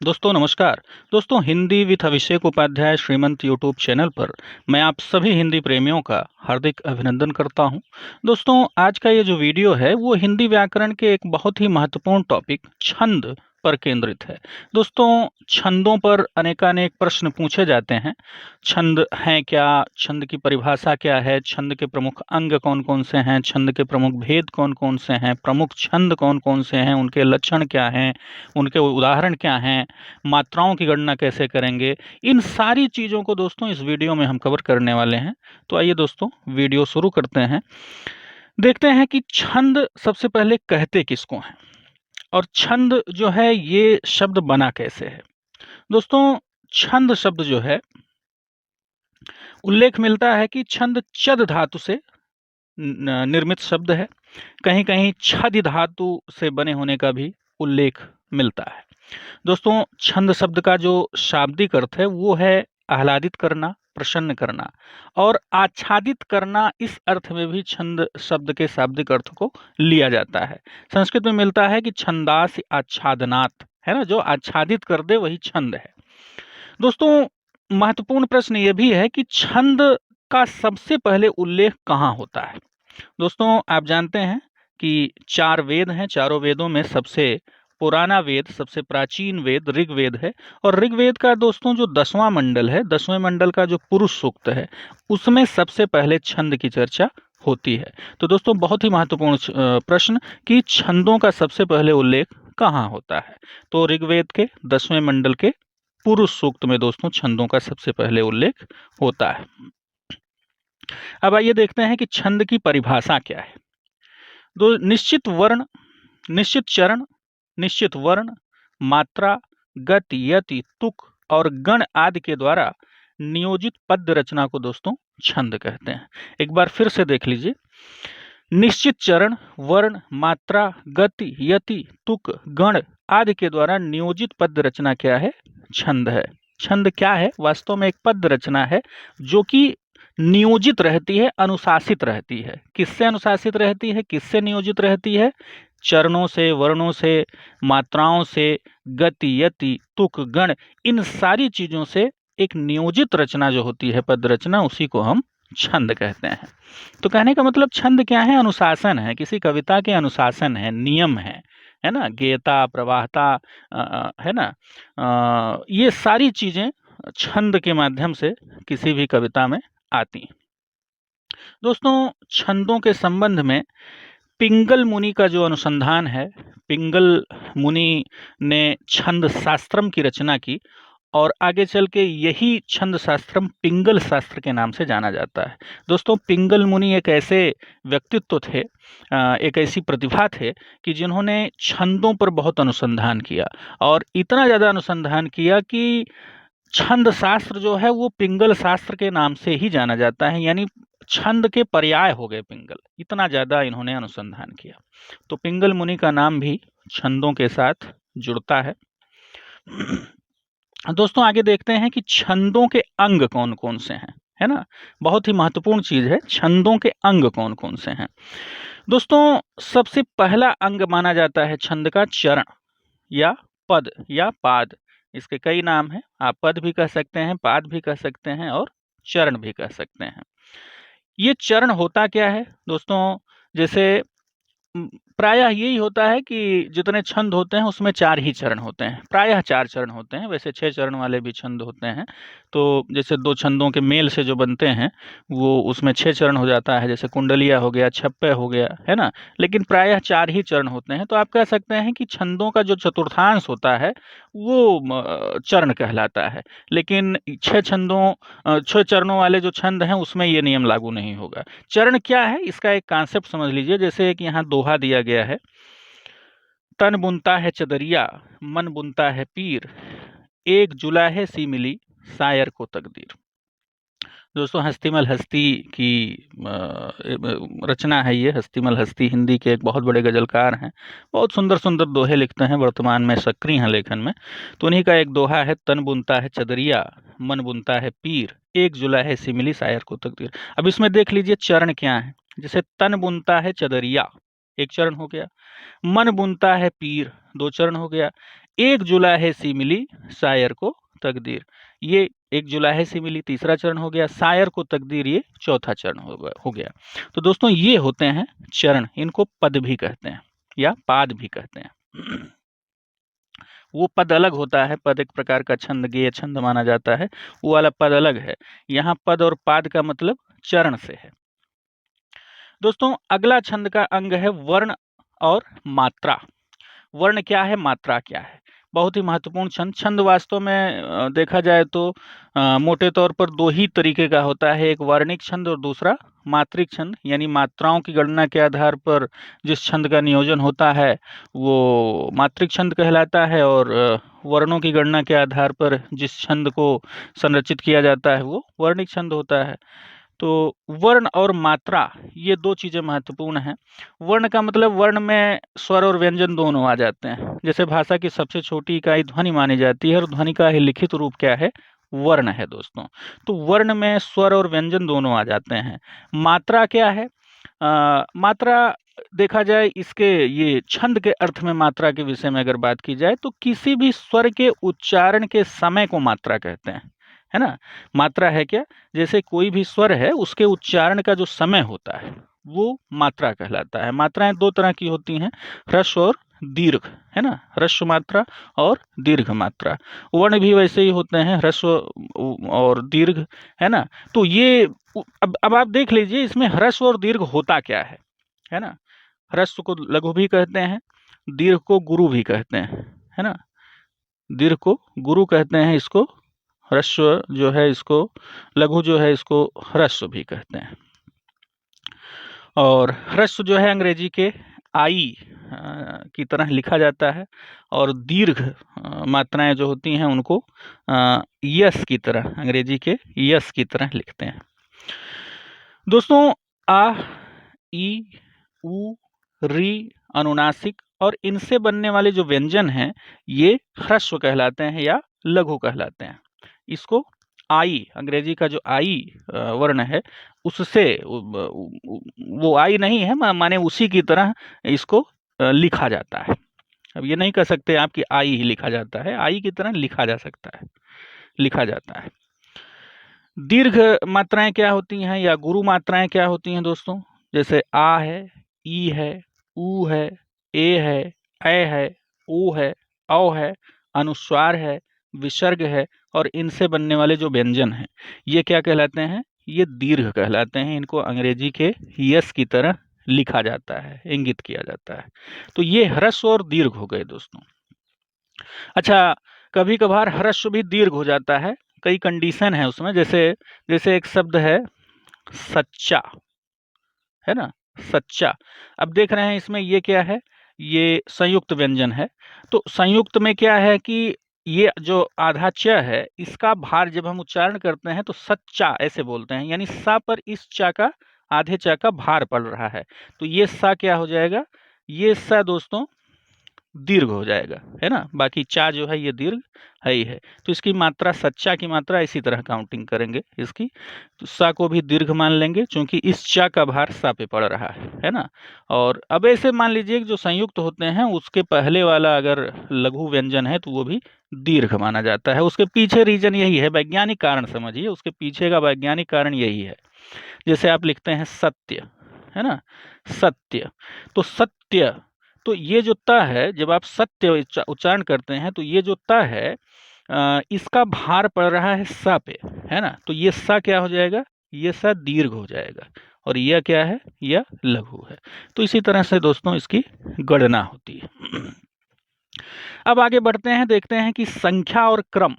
दोस्तों नमस्कार। दोस्तों Hindi with Abhishek Upadhyay Shrimant YouTube channel पर मैं आप सभी हिंदी प्रेमियों का हार्दिक अभिनंदन करता हूं। दोस्तों आज का ये जो वीडियो है वो हिंदी व्याकरण के एक बहुत ही महत्वपूर्ण टॉपिक छंद पर केंद्रित है। दोस्तों छंदों पर अनेकानेक प्रश्न पूछे जाते हैं। छंद हैं क्या, छंद की परिभाषा क्या है, छंद के प्रमुख अंग कौन कौन से हैं, छंद के प्रमुख भेद कौन कौन से हैं, प्रमुख छंद कौन कौन से हैं, उनके लक्षण क्या हैं, उनके उदाहरण क्या हैं, मात्राओं की गणना कैसे करेंगे। इन सारी चीज़ों को दोस्तों इस वीडियो में हम कवर करने वाले हैं। तो आइए दोस्तों वीडियो शुरू करते हैं। देखते हैं कि छंद सबसे पहले कहते किसको हैं और छंद जो है ये शब्द बना कैसे है। दोस्तों छंद शब्द जो है उल्लेख मिलता है कि छंद चद धातु से निर्मित शब्द है। कहीं कहीं छदि धातु से बने होने का भी उल्लेख मिलता है। दोस्तों छंद शब्द का जो शाब्दिक अर्थ है वो है आह्लादित करना, प्रसन्न करना और आच्छादित करना। इस अर्थ में भी छंद शब्द के शाब्दिक अर्थ को लिया जाता है। संस्कृत में मिलता है कि छंदास आच्छादनात्, है ना, जो आच्छादित कर दे वही छंद है। दोस्तों महत्वपूर्ण प्रश्न ये भी है कि छंद का सबसे पहले उल्लेख कहाँ होता है। दोस्तों आप जानते हैं कि चार वेद हैं, चारों वेदों में सबसे पुराना वेद, सबसे प्राचीन वेद ऋग्वेद है। और ऋग्वेद का दोस्तों जो 10वां मंडल है, 10वें मंडल का जो पुरुष सूक्त है, उसमें सबसे पहले छंद की चर्चा होती है। तो दोस्तों बहुत ही महत्वपूर्ण प्रश्न कि छंदों का सबसे पहले उल्लेख कहाँ होता है। तो ऋग्वेद के 10वें मंडल के पुरुष सूक्त में दोस्तों छंदों का सबसे पहले उल्लेख होता है। अब आइए देखते हैं कि छंद की परिभाषा क्या है। दो निश्चित वर्ण, निश्चित चरण, निश्चित वर्ण, मात्रा, गति, यति, तुक और गण आदि के द्वारा नियोजित पद्य रचना को दोस्तों छंद कहते हैं। एक बार फिर से देख लीजिए। निश्चित चरण, वर्ण, मात्रा, गति, यति, तुक, गण आदि के द्वारा नियोजित पद्य रचना क्या है? छंद है। छंद क्या है? वास्तव में एक पद्य रचना है जो कि नियोजित रहती है, अनुशासित रहती है। किससे अनुशासित रहती है, किससे नियोजित रहती है? चरणों से, वर्णों से, मात्राओं से, गति, यति, तुक, गण, इन सारी चीजों से एक नियोजित रचना जो होती है, पद्य रचना, उसी को हम छंद कहते हैं। तो कहने का मतलब छंद क्या है? अनुशासन है, किसी कविता के अनुशासन है, नियम है ना, गेयता, प्रवाहता, है ना, ये सारी चीजें छंद के माध्यम से किसी भी कविता में आती हैं। दोस्तों छंदों के संबंध में पिंगल मुनि का जो अनुसंधान है, पिंगल मुनि ने छंद शास्त्रम की रचना की और आगे चल के यही छंद शास्त्रम पिंगल शास्त्र के नाम से जाना जाता है। दोस्तों पिंगल मुनि एक ऐसे व्यक्तित्व थे, एक ऐसी प्रतिभा थे कि जिन्होंने छंदों पर बहुत अनुसंधान किया और इतना ज़्यादा अनुसंधान किया कि छंद शास्त्र जो है वो पिंगल शास्त्र के नाम से ही जाना जाता है। यानी छंद के पर्याय हो गए पिंगल, इतना ज़्यादा इन्होंने अनुसंधान किया। तो पिंगल मुनि का नाम भी छंदों के साथ जुड़ता है। दोस्तों आगे देखते हैं कि छंदों के अंग कौन कौन से हैं, है ना, बहुत ही महत्वपूर्ण चीज है, छंदों के अंग कौन कौन से हैं। दोस्तों सबसे पहला अंग माना जाता है छंद का चरण या पद या पाद। इसके कई नाम हैं, आप पद भी कह सकते हैं, पाद भी कह सकते हैं और चरण भी कह सकते हैं। ये चरण होता क्या है दोस्तों? जैसे प्रायः यही होता है कि जितने छंद होते हैं उसमें 4 ही चरण होते हैं, प्रायः 4 चरण होते हैं। वैसे 6 चरण वाले भी छंद होते हैं। तो जैसे 2 छंदों के मेल से जो बनते हैं वो उसमें 6 चरण हो जाता है, जैसे कुंडलिया हो गया, छप्पय हो गया, है ना। लेकिन प्रायः 4 ही चरण होते हैं। तो आप कह सकते हैं कि छंदों का जो चतुर्थांश होता है वो चरण कहलाता है। लेकिन 6 चरणों वाले जो छंद हैं उसमें ये नियम लागू नहीं होगा। चरण क्या है इसका एक कॉन्सेप्ट समझ लीजिए। जैसे कि यहाँ दोहा दिया गया है, तन बुनता है चदरिया, मन बुनता है पीर, एक जुलाहे सी मिली शायर को तकदीर। दोस्तों हस्तिमल हस्ती की रचना है ये। हस्तिमल हस्ती हिंदी के एक बहुत बड़े गजलकार हैं, बहुत सुंदर सुंदर दोहे लिखते हैं, वर्तमान में सक्रिय हैं लेखन में। तो उन्हीं का एक दोहा है, तन बुनता है चदरिया, मन बुनता है पीर, एक जुलाहे सी मिली शायर को तकदीर। अब इसमें देख लीजिए चरण क्या है। जैसे तन बुनता है चदरिया, एक चरण हो गया। मन बुनता है पीर, 2 चरण हो गया। एक जुलाहे सी मिली शायर को तकदीर, ये एक जुलाहे सी मिली तीसरा चरण हो गया, शायर को तकदीर ये चौथा चरण हो गया। तो दोस्तों ये होते हैं चरण, इनको पद भी कहते हैं या पाद भी कहते हैं। वो पद अलग होता है, पद एक प्रकार का छंद, गेय छंद माना जाता है, वो वाला पद अलग है। यहाँ पद और पाद का मतलब चरण से है। दोस्तों अगला छंद का अंग है वर्ण और मात्रा। वर्ण क्या है, मात्रा क्या है, बहुत ही महत्वपूर्ण छंद। छंद वास्तव में देखा जाए तो मोटे तौर पर दो ही तरीके का होता है, एक वर्णिक छंद और दूसरा मात्रिक छंद, यानी मात्राओं की गणना के आधार पर जिस छंद का नियोजन होता है वो मात्रिक छंद कहलाता है, और वर्णों की गणना के आधार पर जिस छंद को संरचित किया जाता है वो वर्णिक छंद होता है। तो वर्ण और मात्रा ये दो चीजें महत्वपूर्ण हैं। वर्ण का मतलब वर्ण में स्वर और व्यंजन दोनों आ जाते हैं। जैसे भाषा की सबसे छोटी इकाई ध्वनि मानी जाती है और ध्वनि का ही लिखित रूप क्या है, वर्ण है दोस्तों। तो वर्ण में स्वर और व्यंजन दोनों आ जाते हैं। मात्रा क्या है, मात्रा देखा जाए इसके ये छंद के अर्थ में मात्रा के विषय में अगर बात की जाए तो किसी भी स्वर के उच्चारण के समय को मात्रा कहते हैं, है ना। मात्रा है क्या, जैसे कोई भी स्वर है उसके उच्चारण का जो समय होता है वो मात्रा कहलाता है। मात्राएं दो तरह की होती हैं, ह्रस्व और दीर्घ, है ना, ह्रस्व मात्रा और दीर्घ मात्रा। वर्ण भी वैसे ही होते हैं, ह्रस्व और दीर्घ, है ना। तो ये अब आप देख लीजिए इसमें ह्रस्व और दीर्घ होता क्या है ना। ह्रस्व को लघु भी कहते हैं, दीर्घ को गुरु भी कहते हैं, है ना। दीर्घ को गुरु कहते हैं, इसको ह्रस्व जो है इसको, लघु जो है इसको ह्रस्व भी कहते हैं। और ह्रस्व जो है अंग्रेजी के आई की तरह लिखा जाता है, और दीर्घ मात्राएं जो होती हैं उनको यस की तरह, अंग्रेजी के यस की तरह लिखते हैं। दोस्तों आ, ई, उ, री, अनुनासिक और इनसे बनने वाले जो व्यंजन हैं ये ह्रस्व कहलाते हैं या लघु कहलाते हैं। इसको आई, अंग्रेजी का जो आई वर्ण है उससे वो आई नहीं है, माने उसी की तरह इसको लिखा जाता है। अब ये नहीं कह सकते आप कि आई ही लिखा जाता है, आई की तरह लिखा जा सकता है, लिखा जाता है। दीर्घ मात्राएं क्या होती हैं या गुरु मात्राएं क्या होती हैं दोस्तों, जैसे आ है, ई है, ऊ है, ए है, ऐ है, ओ है, औ है, अनुस्वार है, विसर्ग है और इनसे बनने वाले जो व्यंजन हैं ये क्या कहलाते हैं, ये दीर्घ कहलाते हैं। इनको अंग्रेजी के यस की तरह लिखा जाता है, इंगित किया जाता है। तो ये ह्रस्व और दीर्घ हो गए दोस्तों। अच्छा, कभी कभार ह्रस्व भी दीर्घ हो जाता है, कई कंडीशन है उसमें। जैसे जैसे एक शब्द है सच्चा, है ना, सच्चा। अब देख रहे हैं इसमें ये क्या है, ये संयुक्त व्यंजन है। तो संयुक्त में क्या है कि ये जो आधा च है इसका भार जब हम उच्चारण करते हैं तो सच्चा ऐसे बोलते हैं, यानी सा पर इस चा का, आधे चा का भार पड़ रहा है। तो ये सा क्या हो जाएगा, ये सा दोस्तों दीर्घ हो जाएगा, है ना। बाकी चा जो है ये दीर्घ है ही है। तो इसकी मात्रा, सच्चा की मात्रा इसी तरह काउंटिंग करेंगे इसकी। तो सा को भी दीर्घ मान लेंगे क्योंकि इस चा का भार सा पे पड़ रहा है ना। और अब ऐसे मान लीजिए कि जो संयुक्त होते हैं उसके पहले वाला अगर लघु व्यंजन है तो वो भी दीर्घ माना जाता है। उसके पीछे रीजन यही है, वैज्ञानिक कारण समझिए, उसके पीछे का वैज्ञानिक कारण यही है। जैसे आप लिखते हैं सत्य, है ना, सत्य। तो सत्य, तो ये जो त है जब आप सत्य उच्चारण करते हैं तो ये जो त है इसका भार पड़ रहा है सा पे, है ना। तो ये सा क्या हो जाएगा, ये सा दीर्घ हो जाएगा, और यह क्या है, यह लघु है। तो इसी तरह से दोस्तों इसकी गणना होती है। अब आगे बढ़ते हैं, देखते हैं कि संख्या और क्रम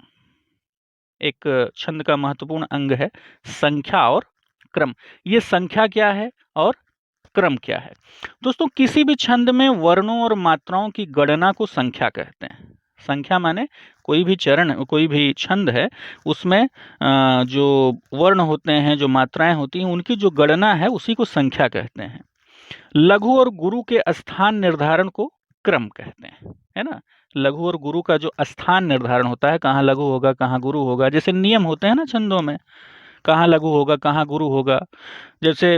एक छंद का महत्वपूर्ण अंग है। संख्या और क्रम, ये संख्या क्या है और क्रम क्या है। दोस्तों किसी भी छंद में वर्णों और मात्राओं की गणना को संख्या कहते हैं। संख्या माने कोई भी चरण, कोई भी छंद है उसमें जो वर्ण होते हैं, जो मात्राएं होती हैं, उनकी जो गणना है उसी को संख्या कहते हैं। लघु और गुरु के स्थान निर्धारण को क्रम कहते हैं, है ना। लघु और गुरु का जो स्थान निर्धारण होता है, कहाँ लघु होगा कहाँ गुरु होगा, जैसे नियम होते हैं ना छंदों में, कहाँ लघु होगा कहाँ गुरु होगा। जैसे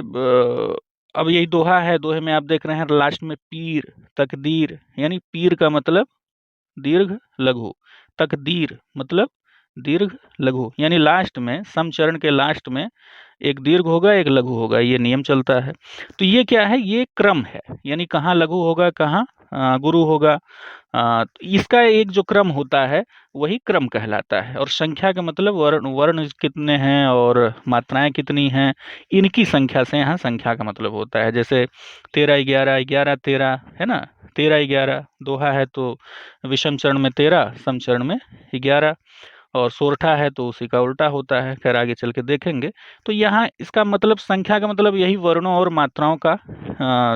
अब यही दोहा है, दोहे में आप देख रहे हैं लास्ट में पीर तकदीर, यानी पीर का मतलब दीर्घ लघु। तकदीर मतलब दीर्घ लघु, यानी लास्ट में, समचरण के लास्ट में एक दीर्घ होगा एक लघु होगा, ये नियम चलता है। तो ये क्या है, ये क्रम है, यानी कहाँ लघु होगा कहाँ गुरु होगा। तो इसका एक जो क्रम होता है वही क्रम कहलाता है। और संख्या का मतलब वर्ण वर्ण कितने हैं और मात्राएं कितनी हैं, इनकी संख्या से यहाँ संख्या का मतलब होता है। जैसे 13 11 11 13 है ना, 13 11 दोहा है तो विषम चरण में 13, सम चरण में 11, और सोरठा है तो उसी का उल्टा होता है। खैर आगे चल के देखेंगे। तो यहाँ इसका मतलब, संख्या का मतलब यही वर्णों और मात्राओं का,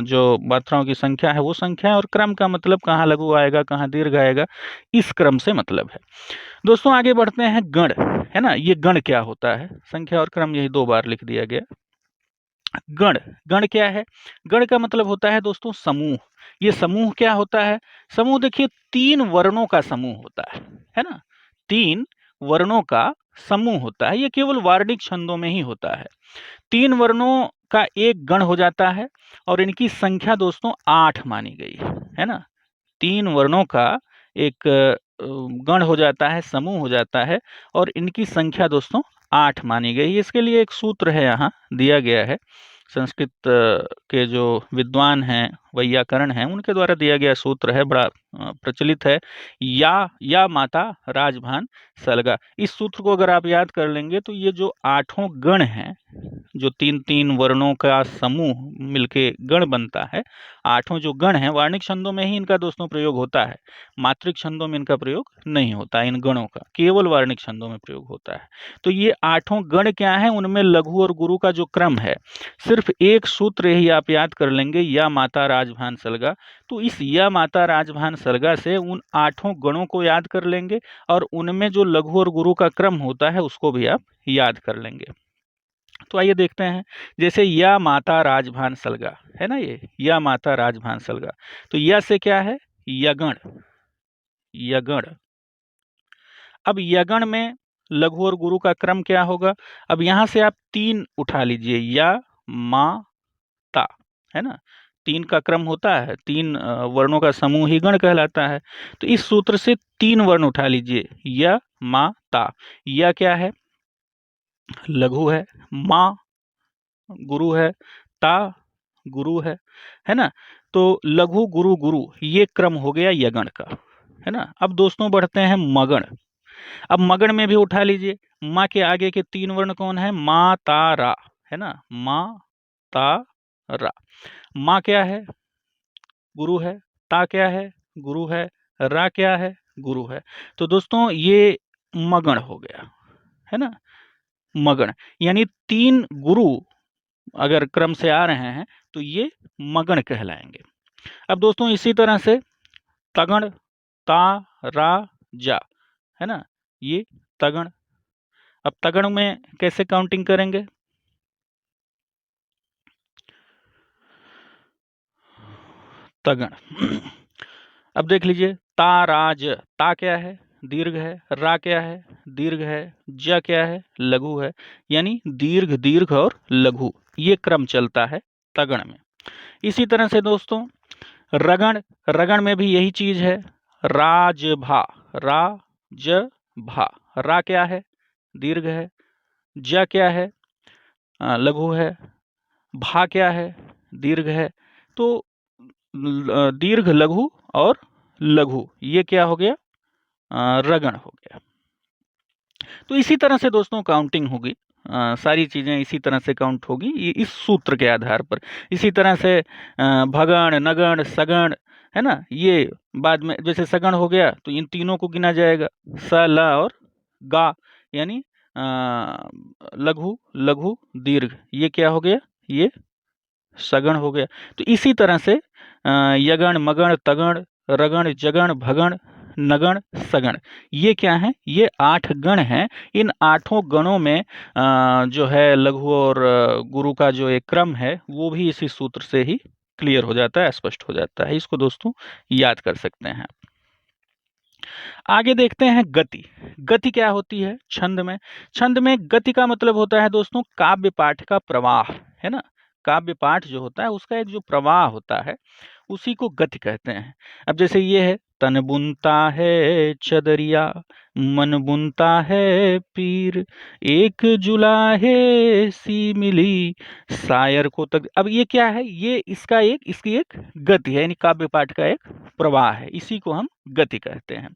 जो मात्राओं की संख्या है वो संख्या है, और क्रम का मतलब कहाँ लघु आएगा कहाँ दीर्घ आएगा, इस क्रम से मतलब है। दोस्तों आगे बढ़ते हैं, गण है ना, ये गण क्या होता है, संख्या और क्रम यही 2 बार लिख दिया गया। गण, गण क्या है, गण का मतलब होता है दोस्तों समूह। ये समूह क्या होता है, समूह देखिए 3 वर्णों का समूह होता है ना, 3 वर्णों का समूह होता है। ये केवल वार्णिक छंदों में ही होता है। 3 वर्णों का एक गण हो जाता है और इनकी संख्या दोस्तों 8 मानी गई है ना। 3 वर्णों का एक गण हो जाता है, समूह हो जाता है, और इनकी संख्या दोस्तों 8 मानी गई है। इसके लिए एक सूत्र है यहाँ दिया गया है, संस्कृत के जो विद्वान हैं, वैयाकरण हैं, उनके द्वारा दिया गया सूत्र है, बड़ा प्रचलित है। या माता राजभान सलगा, इस सूत्र को अगर आप याद कर लेंगे तो ये जो 8 गण हैं, जो 3-3 वर्णों का समूह मिलके गण बनता है, 8 जो गण हैं, वार्णिक छंदों में ही इनका दोस्तों प्रयोग होता है, मात्रिक छंदों में इनका प्रयोग नहीं होता, इन गणों का केवल वार्णिक छंदों में प्रयोग होता है। तो ये 8 गण क्या है, उनमें लघु और गुरु का जो क्रम है, सिर्फ एक सूत्र ही आप याद कर लेंगे, या माता राजभान सलगा। तो इस या माता राजभान सलगा से उन 8 गणों को याद कर लेंगे, और उनमें जो लघु और गुरु का क्रम होता है उसको भी आप याद कर लेंगे। तो आइए देखते हैं, जैसे या माता राजभान सलगा है ना, ये या माता राजभान सलगा, तो या से क्या है, यगण, यगण। अब यगण में लघु और गुरु का क्रम क्या होगा, अब यहां से आप 3 उठा लीजिए, या मा ता, है ना, 3 का क्रम होता है, 3 वर्णों का समूह ही गण कहलाता है। तो इस सूत्र से 3 वर्ण उठा लीजिए, या मा ता। या क्या है, लघु है, मा गुरु है, ता गुरु है ना। तो लघु गुरु गुरु ये क्रम हो गया यगण का, है ना। अब दोस्तों बढ़ते हैं मगण। अब मगण में भी उठा लीजिए, माँ के आगे के 3 वर्ण कौन है, मा ता रा, है ना, मा ता रा। माँ क्या है, गुरु है, ता क्या है, गुरु है, रा क्या है, गुरु है। तो दोस्तों ये मगण हो गया, है ना, मगण, यानी 3 गुरु अगर क्रम से आ रहे हैं तो ये मगण कहलाएंगे। अब दोस्तों इसी तरह से तगण, ता रा जा, है ना, ये तगण। अब तगण में कैसे काउंटिंग करेंगे, तगण। अब देख लीजिए, ता राज, ता क्या है, दीर्घ है, रा क्या है, दीर्घ है, ज क्या है, लघु है, यानी दीर्घ दीर्घ और लघु, ये क्रम चलता है तगण में। इसी तरह से दोस्तों रगण, रगण में भी यही चीज है, राजभा, रा ज भा। रा क्या है, दीर्घ है, ज क्या है, लघु है, भा क्या है, दीर्घ है। तो दीर्घ लघु और लघु ये क्या हो गया, रगण हो गया। तो इसी तरह से दोस्तों काउंटिंग होगी, सारी चीजें इसी तरह से काउंट होगी, ये इस सूत्र के आधार पर। इसी तरह से भगण, नगण, सगण, है ना, ये बाद में जैसे सगण हो गया तो इन तीनों को गिना जाएगा, स ल और गा, यानी लघु लघु दीर्घ, ये क्या हो गया, ये सगण हो गया। तो इसी तरह से यगण, मगण, तगण, रगण, जगण, भगण, नगण, सगण, ये क्या है, ये 8 गण हैं। इन 8 गणों में जो है लघु और गुरु का जो एक क्रम है वो भी इसी सूत्र से ही क्लियर हो जाता है, स्पष्ट हो जाता है। इसको दोस्तों याद कर सकते हैं। आगे देखते हैं गति। गति क्या होती है छंद में, छंद में गति का मतलब होता है दोस्तों काव्य पाठ का प्रवाह, है ना। काव्य पाठ जो होता है उसका एक जो प्रवाह होता है उसी को गति कहते हैं। अब जैसे ये है तन बुनता है चदरिया, मन बुनता है पीर, एक जुलाहे सी मिली शायर को तक। अब ये क्या है, ये इसकी एक गति है, यानी काव्य पाठ का एक प्रवाह है, इसी को हम गति कहते हैं।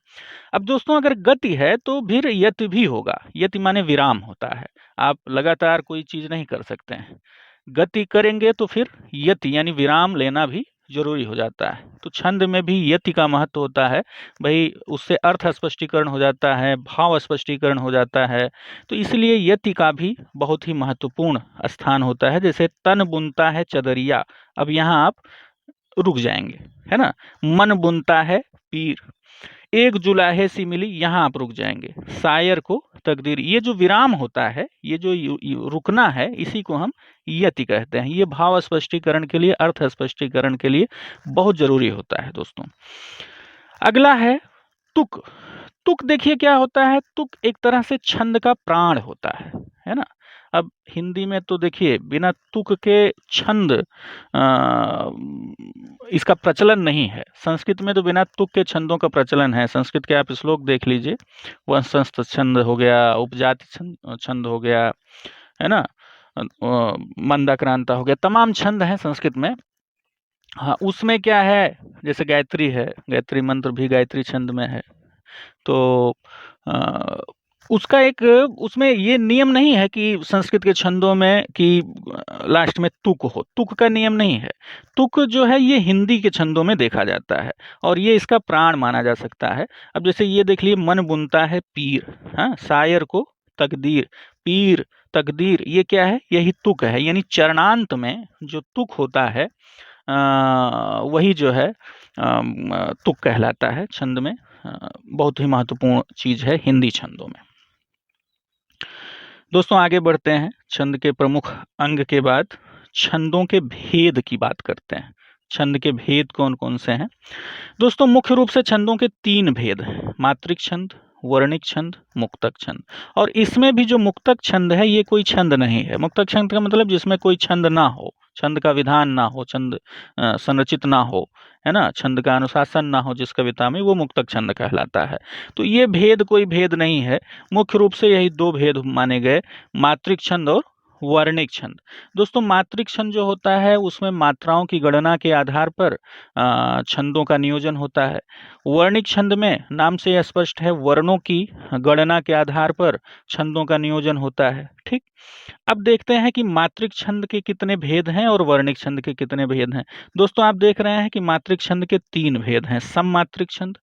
अब दोस्तों अगर गति है तो फिर यति भी होगा। यति माने विराम होता है, आप लगातार कोई चीज नहीं कर सकते हैं। गति करेंगे तो फिर यति यानी विराम लेना भी जरूरी हो जाता है। तो छंद में भी यति का महत्व होता है भाई, उससे अर्थ स्पष्टीकरण हो जाता है, भाव स्पष्टीकरण हो जाता है। तो इसलिए यति का भी बहुत ही महत्वपूर्ण स्थान होता है। जैसे तन बुनता है चदरिया, अब यहाँ आप रुक जाएंगे, है ना। मन बुनता है पीर, एक जुलाहे सी मिली, यहाँ आप रुक जाएंगे। शायर को तकदीर, ये जो विराम होता है, ये जो रुकना है, इसी को हम यति कहते हैं। ये भाव स्पष्टीकरण के लिए, अर्थ स्पष्टीकरण के लिए बहुत जरूरी होता है दोस्तों। अगला है तुक। तुक देखिए क्या होता है, तुक एक तरह से छंद का प्राण होता है ना। अब हिंदी में तो देखिए बिना तुक के छंद इसका प्रचलन नहीं है। संस्कृत में तो बिना तुक के छंदों का प्रचलन है। संस्कृत के आप श्लोक देख लीजिए, वंशस्थ छंद हो गया, उपजाति छंद हो गया, है ना, मंदाक्रांता हो गया, तमाम छंद हैं संस्कृत में। हाँ, उसमें क्या है, जैसे गायत्री है, गायत्री मंत्र भी गायत्री छंद में है। तो उसका एक, उसमें ये नियम नहीं है कि संस्कृत के छंदों में कि लास्ट में तुक हो, तुक का नियम नहीं है। तुक जो है ये हिंदी के छंदों में देखा जाता है और ये इसका प्राण माना जा सकता है। अब जैसे ये देख लिए, मन बुनता है पीर, हाँ, शायर को तकदीर, पीर तकदीर, ये क्या है, यही तुक है। यानी चरणांत में जो तुक होता है वही जो है तुक कहलाता है छंद में। बहुत ही महत्वपूर्ण चीज है हिंदी छंदों में। दोस्तों आगे बढ़ते हैं, छंद के प्रमुख अंग के बाद छंदों के भेद की बात करते हैं। छंद के भेद कौन कौन से हैं दोस्तों? मुख्य रूप से छंदों के 3 भेद हैं, मात्रिक छंद, वर्णिक छंद, मुक्तक छंद। और इसमें भी जो मुक्तक छंद है ये कोई छंद नहीं है। मुक्तक छंद का मतलब जिसमें कोई छंद ना हो, छंद का विधान ना हो, छंद संरचित ना हो, है ना, छंद का अनुशासन ना हो जिस कविता में, वो मुक्तक छंद कहलाता है। तो ये भेद कोई भेद नहीं है, मुख्य रूप से यही 2 भेद माने गए, मात्रिक छंद और वर्णिक छंद। दोस्तों मात्रिक छंद जो होता है उसमें मात्राओं की गणना के आधार पर छंदों का नियोजन होता है। वर्णिक छंद में नाम से यह स्पष्ट है, वर्णों की गणना के आधार पर छंदों का नियोजन होता है। ठीक, अब देखते हैं कि मात्रिक छंद के कितने भेद हैं और वर्णिक छंद के कितने भेद हैं। दोस्तों आप देख रहे हैं कि मात्रिक छंद के 3 भेद हैं, सममात्रिक छंद,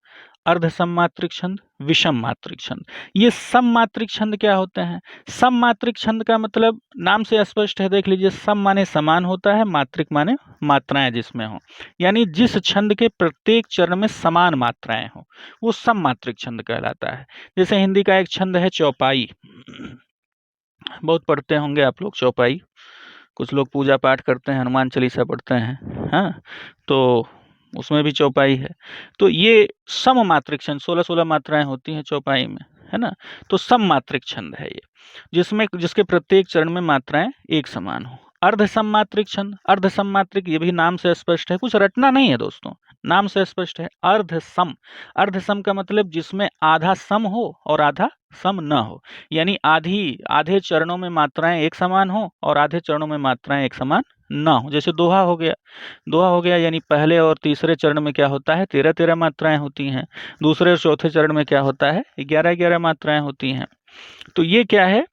अर्ध सममात्रिक छंद, विषम मात्रिक छंद। ये सममात्रिक छंद क्या होते हैं? सममात्रिक छंद का मतलब नाम से स्पष्ट है, देख लीजिए, सम माने समान होता है, मात्रिक माने मात्राएं जिसमें हो, यानी जिस छंद के प्रत्येक चरण में समान मात्राएं हो वो सममात्रिक छंद कहलाता है। जैसे हिंदी का एक छंद है चौपाई, बहुत पढ़ते होंगे आप लोग चौपाई, कुछ लोग पूजा पाठ करते हैं, हनुमान चालीसा पढ़ते हैं, हाँ, तो उसमें भी चौपाई है। तो ये सममात्रिक छंद, 16-16 मात्राएं होती हैं चौपाई में, है ना। तो सममात्रिक छंद है ये, जिसमें जिसके प्रत्येक चरण में मात्राएं एक समान हो। अर्ध सममात्रिक छंद, अर्ध सममात्रिक, ये भी नाम से स्पष्ट है, कुछ रटना नहीं है दोस्तों, नाम से स्पष्ट है। अर्ध सम, अर्ध सम का मतलब जिसमें आधा सम हो और आधा सम न हो, यानी आधे चरणों में मात्राएं एक समान हो और आधे चरणों में मात्राएं एक समान ना हो। जैसे दोहा हो गया, दोहा हो गया यानी पहले और तीसरे चरण में क्या होता है, 13-13 मात्राएं होती हैं, दूसरे और चौथे चरण में क्या होता है, 11-11 मात्राएं होती हैं। तो ये क्या है,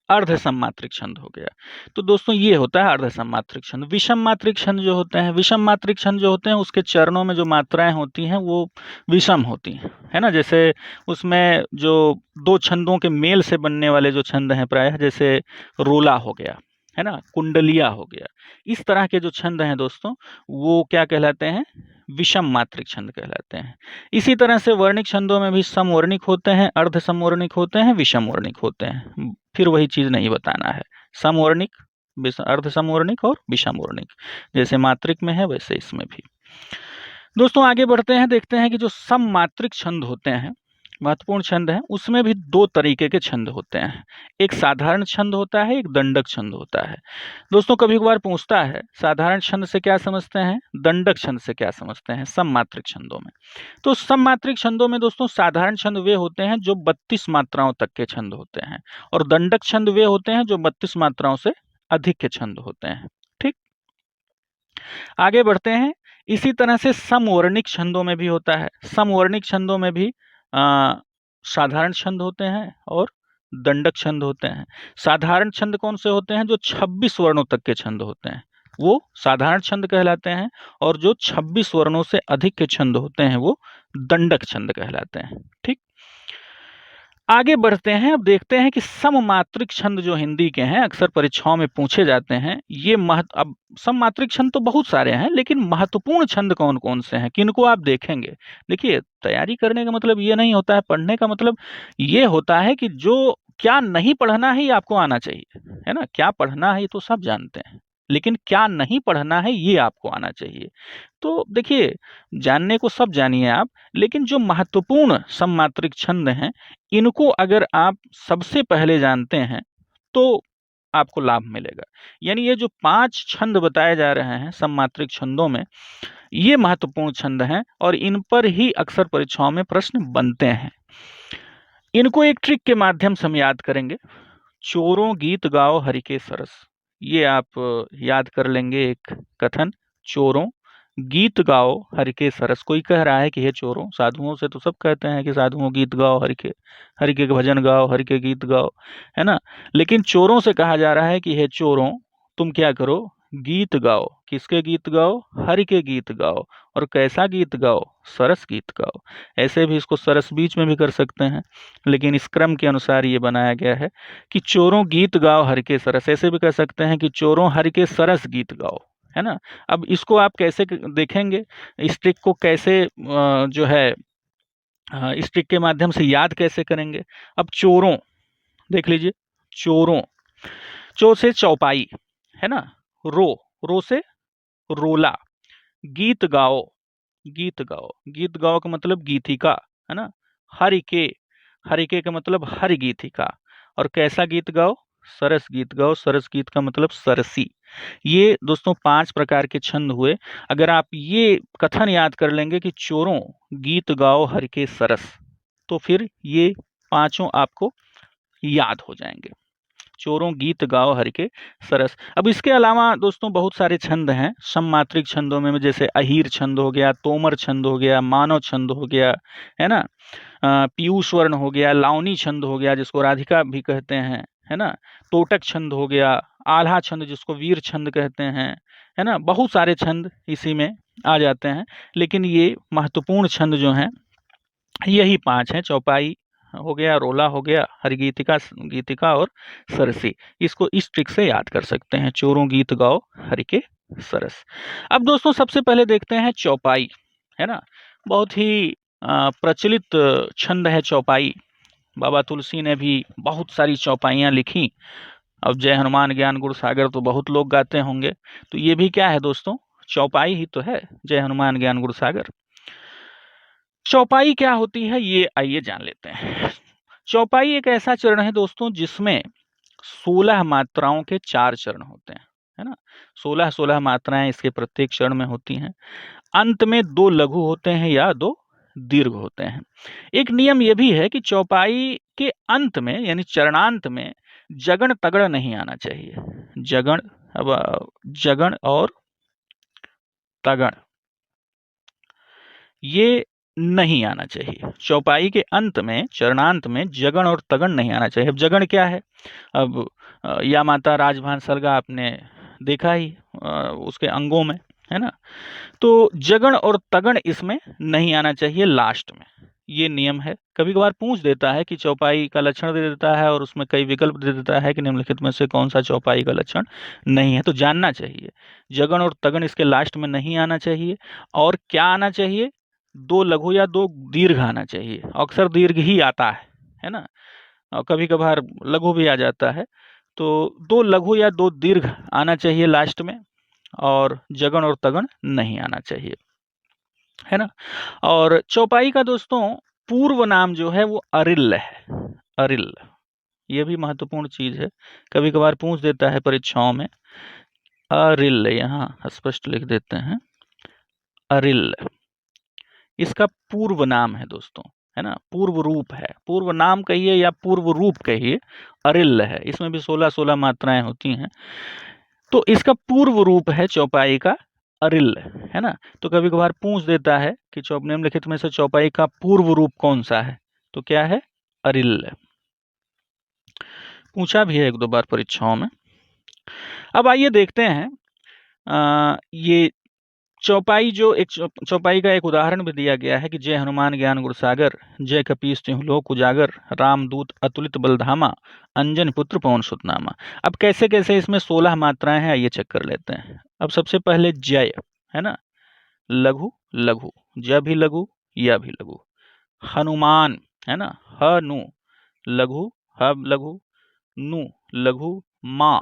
अर्ध सममात्रिक छंद हो गया। तो दोस्तों ये होता है अर्ध सममात्रिक छंद। विषम मात्रिक छंद जो होते हैं, विषम मात्रिक छंद जो होते हैं उसके चरणों में जो मात्राएं होती हैं वो विषम होती हैं, है ना। जैसे उसमें जो 2 छंदों के मेल से बनने वाले जो छंद हैं प्रायः, जैसे रोला हो गया, है ना, कुंडलिया हो गया, इस तरह के जो छंद हैं दोस्तों वो क्या कहलाते हैं, विषम मात्रिक छंद कहलाते हैं। इसी तरह से वर्णिक छंदों में भी समवर्णिक होते हैं, अर्ध समवर्णिक होते हैं, विषम वर्णिक होते हैं। फिर वही चीज नहीं बताना है, समवर्णिक, अर्ध समवर्णिक और विषम वर्णिक, जैसे मात्रिक में है वैसे इसमें भी। दोस्तों आगे बढ़ते हैं, देखते हैं कि जो सममात्रिक छंद होते हैं महत्वपूर्ण छंद हैं उसमें भी दो तरीके के छंद होते हैं, एक साधारण छंद होता है, एक दंडक छंद होता है। दोस्तों कभी कभार पूछता है साधारण छंद से क्या समझते हैं, दंडक छंद से क्या समझते हैं सममात्रिक छंदों में। तो सममात्रिक छंदों में दोस्तों साधारण छंद वे होते हैं जो 32 मात्राओं तक के छंद होते हैं, और दंडक छंद वे होते हैं जो 32 मात्राओं से अधिक के छंद होते हैं। ठीक, आगे बढ़ते हैं। इसी तरह से समवर्णिक छंदों में भी होता है। समवर्णिक छंदों में भी साधारण छंद होते हैं और दंडक छंद होते हैं। साधारण छंद कौन से होते हैं, जो 26 वर्णों तक के छंद होते हैं वो साधारण छंद कहलाते हैं, और जो 26 वर्णों से अधिक के छंद होते हैं वो दंडक छंद कहलाते हैं। ठीक, आगे बढ़ते हैं। अब देखते हैं कि सममात्रिक छंद जो हिंदी के हैं अक्सर परीक्षाओं में पूछे जाते हैं। ये अब सममात्रिक छंद तो बहुत सारे हैं, लेकिन महत्वपूर्ण छंद कौन कौन से हैं, किनको आप देखेंगे। देखिए, तैयारी करने का मतलब ये नहीं होता है, पढ़ने का मतलब ये होता है कि जो क्या नहीं पढ़ना है ये आपको आना चाहिए, है ना। क्या पढ़ना है ये तो सब जानते हैं, लेकिन क्या नहीं पढ़ना है ये आपको आना चाहिए। तो देखिए, जानने को सब जानिए आप, लेकिन जो महत्वपूर्ण सममात्रिक छंद हैं इनको अगर आप सबसे पहले जानते हैं तो आपको लाभ मिलेगा। यानी ये जो 5 छंद बताए जा रहे हैं सममात्रिक छंदों में, ये महत्वपूर्ण छंद हैं और इन पर ही अक्सर परीक्षाओं में प्रश्न बनते हैं। इनको एक ट्रिक के माध्यम से हम याद करेंगे। चोरों गीत गाओ हरि के सरस, ये आप याद कर लेंगे एक कथन। चोरों गीत गाओ हरि के सरस। कोई कह रहा है कि हे चोरों, साधुओं से तो सब कहते हैं कि साधुओं गीत गाओ, हरि के भजन गाओ, हरि के गीत गाओ, है ना। लेकिन चोरों से कहा जा रहा है कि हे चोरों, तुम क्या करो, गीत गाओ। किसके गीत गाओ, हरि के गीत गाओ। और कैसा गीत गाओ, सरस गीत गाओ। ऐसे भी इसको सरस बीच में भी कर सकते हैं, लेकिन इस क्रम के अनुसार ये बनाया गया है कि चोरों गीत गाओ हरि के सरस। ऐसे भी कह सकते हैं कि चोरों हरि के सरस गीत गाओ, है ना। अब इसको आप कैसे देखेंगे, इस ट्रिक को कैसे जो है इस ट्रिक के माध्यम से याद कैसे करेंगे। अब चोरों देख लीजिए, चोरों, चो से चौपाई, है ना। रो, रो से रोला। गीत गाओ, गीत गाओ, गीत गाओ का मतलब गीतिका, है ना। हरि के, हरि के का मतलब हरि गीतिका। और कैसा गीत गाओ, सरस गीत गाओ। सरस गीत का मतलब सरसी। ये दोस्तों 5 प्रकार के छंद हुए। अगर आप ये कथन याद कर लेंगे कि चोरों गीत गाओ हरि के सरस, तो फिर ये पांचों आपको याद हो जाएंगे। चोरों गीत गाओ हरि के सरस। अब इसके अलावा दोस्तों बहुत सारे छंद हैं सममात्रिक छंदों में, जैसे अहीर छंद हो गया, तोमर छंद हो गया, मानव छंद हो गया, है ना। पीयूष वर्ण हो गया, लावनी छंद हो गया जिसको राधिका भी कहते हैं, है ना। तोटक छंद हो गया, आल्हा छंद जिसको वीर छंद कहते हैं, है ना। बहुत सारे छंद इसी में आ जाते हैं, लेकिन ये महत्वपूर्ण छंद जो हैं यही 5 हैं। चौपाई हो गया, रोला हो गया, हरिगीतिका, गीतिका और सरसी। इसको इस ट्रिक से याद कर सकते हैं, चोरों गीत गाओ हरि के सरस। अब दोस्तों सबसे पहले देखते हैं चौपाई, है ना। बहुत ही प्रचलित छंद है चौपाई। बाबा तुलसी ने भी बहुत सारी चौपाइयाँ लिखी। अब जय हनुमान ज्ञान गुण सागर तो बहुत लोग गाते होंगे, तो ये भी क्या है दोस्तों, चौपाई ही तो है, जय हनुमान ज्ञान गुण सागर। चौपाई क्या होती है ये आइए जान लेते हैं। चौपाई एक ऐसा चरण है दोस्तों जिसमें 16 मात्राओं के 4 चरण होते हैं, है ना। 16 मात्राएं इसके प्रत्येक चरण में होती हैं। अंत में 2 लघु होते हैं या 2 दीर्घ होते हैं। एक नियम यह भी है कि चौपाई के अंत में यानी चरणांत में जगण तगड़ नहीं आना चाहिए। जगण, अब जगण और तगड़ ये नहीं आना चाहिए। चौपाई के अंत में, चरणांत में जगण और तगण नहीं आना चाहिए। अब जगण क्या है, अब या माता राजभान सर्गा आपने देखा ही उसके अंगों में, है ना। तो जगण और तगण इसमें नहीं आना चाहिए लास्ट में, ये नियम है। कभी कभार पूछ देता है कि चौपाई का लक्षण दे देता है और उसमें कई विकल्प दे देता है कि निम्नलिखित में से कौन सा चौपाई का लक्षण नहीं है, तो जानना चाहिए जगण और तगण इसके लास्ट में नहीं आना चाहिए। और क्या आना चाहिए, 2 लघु या 2 दीर्घ आना चाहिए। अक्सर दीर्घ ही आता है ना, और कभी कभार लघु भी आ जाता है। तो 2 लघु या 2 दीर्घ आना चाहिए लास्ट में, और जगण और तगण नहीं आना चाहिए, है ना। और चौपाई का दोस्तों पूर्व नाम जो है वो अरिल है, अरिल। ये भी महत्वपूर्ण चीज है, कभी कभार पूछ देता है परीक्षाओं में। अरिल यहाँ स्पष्ट लिख देते हैं, अरिल इसका पूर्व नाम है दोस्तों, है ना, पूर्व रूप है, पूर्व नाम कहिए या पूर्व रूप कहिए, अरिल है। इसमें भी 16-16 मात्राएं होती हैं, तो इसका पूर्व रूप है चौपाई का अरिल, है ना। तो कभी कभार पूछ देता है कि निम्नलिखित में से चौपाई का पूर्व रूप कौन सा है, तो क्या है, अरिल। पूछा भी है एक दो बार परीक्षाओं में। अब आइए देखते हैं ये चौपाई, जो एक चौपाई का एक उदाहरण भी दिया गया है कि जय हनुमान ज्ञान गुण सागर, जय कपीस तिहुँ लोक उजागर, रामदूत अतुलित बलधामा, अंजन पुत्र पवन सुत नामा। अब कैसे कैसे इसमें 16 मात्राएं हैं, आइए चेक कर लेते हैं। अब सबसे पहले जय, है ना, लघु लघु, ज भी लघु, या भी लघु। हनुमान, है ना, ह नु लघु, ह लघु, नु लघु, माँ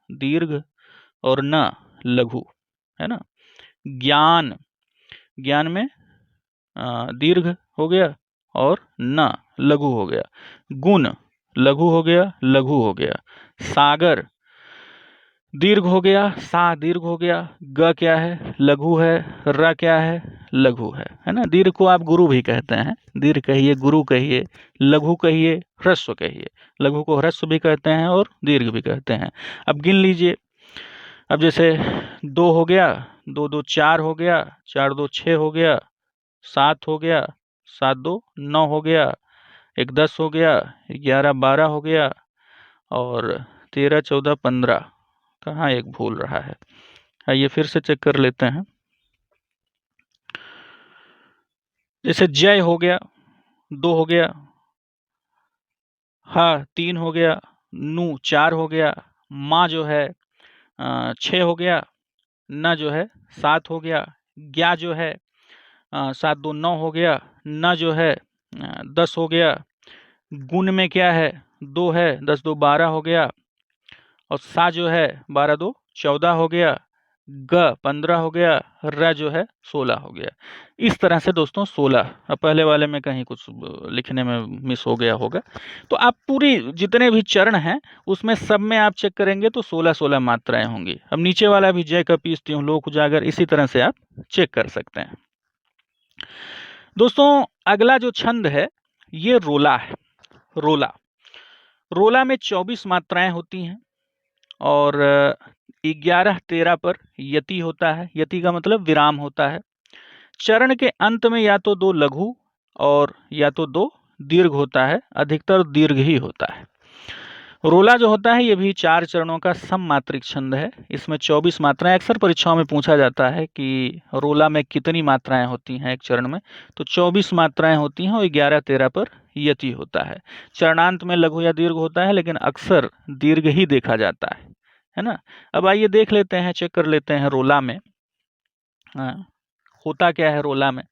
दीर्घ और न लघु, है ना। ज्ञान, ज्ञान में दीर्घ हो गया और न लघु हो गया। गुण लघु हो गया, लघु हो गया। सागर दीर्घ हो गया, सा दीर्घ हो गया। ग क्या है, लघु है। र क्या है, लघु है ना। दीर्घ को आप गुरु भी कहते हैं, दीर्घ कहिए, गुरु कहिए, लघु कहिए, ह्रस्व कहिए। लघु को ह्रस्व भी कहते हैं और दीर्घ भी कहते हैं। अब गिन लीजिए, अब जैसे 2 हो गया, 2 2 4 हो गया, 4 2 6 हो गया, 7 हो गया, 7 2 9 हो गया, 1 10 हो गया, 11 12 हो गया और 13 14 15। कहाँ एक भूल रहा है, आइए फिर से चेक कर लेते हैं। जैसे जय हो गया, 2 हो गया, हा 3 हो गया, नु 4 हो गया, माँ जो है 6 हो गया, न जो है 7 हो गया, ज्ञा जो है 7 2 9 हो गया, न जो है 10 हो गया। गुण में क्या है, 2 है, 10 2 12 हो गया और सा जो है 12 2 14 हो गया। ग 15 हो गया, र जो है 16 हो गया। इस तरह से दोस्तों 16। अब पहले वाले में कहीं कुछ लिखने में मिस हो गया होगा, तो आप पूरी जितने भी चरण हैं उसमें सब में आप चेक करेंगे तो 16-16 मात्राएं होंगी। अब नीचे वाला भी जय कपीस तिहुँ लोक उजागर, इसी तरह से आप चेक कर सकते हैं। दोस्तों अगला जो छंद है ये रोला है। रोला, रोला में 24 मात्राएं होती हैं और 11-13 पर यति होता है। यति का मतलब विराम होता है। चरण के अंत में या तो 2 लघु और या तो 2 दीर्घ होता है, अधिकतर दीर्घ ही होता है। रोला जो होता है ये भी 4 चरणों का सममात्रिक छंद है। इसमें 24 मात्राएं, अक्सर परीक्षाओं में पूछा जाता है कि रोला में कितनी मात्राएं होती हैं एक चरण में, तो 24 मात्राएं होती हैं और 11-13 पर यति होता है। चरणांत में लघु या दीर्घ होता है, लेकिन अक्सर दीर्घ ही देखा जाता है ना। अब आइए देख लेते हैं, चेक कर लेते हैं रोला में होता क्या है रोला में।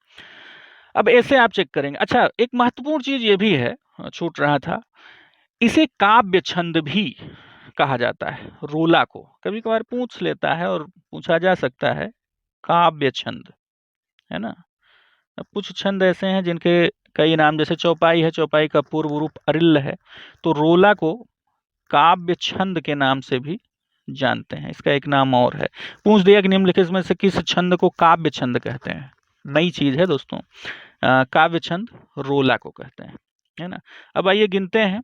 अब ऐसे आप चेक करेंगे। अच्छा, एक महत्वपूर्ण चीज ये भी है, छूट रहा था, इसे काव्य छंद भी कहा जाता है। रोला को कभी कभार पूछ लेता है और पूछा जा सकता है काव्य छंद, है ना। अब कुछ छंद ऐसे हैं जिनके कई नाम, जैसे चौपाई है, चौपाई का पूर्व रूप अरिल है, तो रोला को काव्य छंद के नाम से भी जानते हैं। इसका एक नाम और है। पूछ दिया कि निम्नलिखित में से किस छंद को काव्य छंद कहते हैं, नई चीज है दोस्तों। काव्य छंद रोला को कहते हैं, है ना। अब आइए गिनते हैं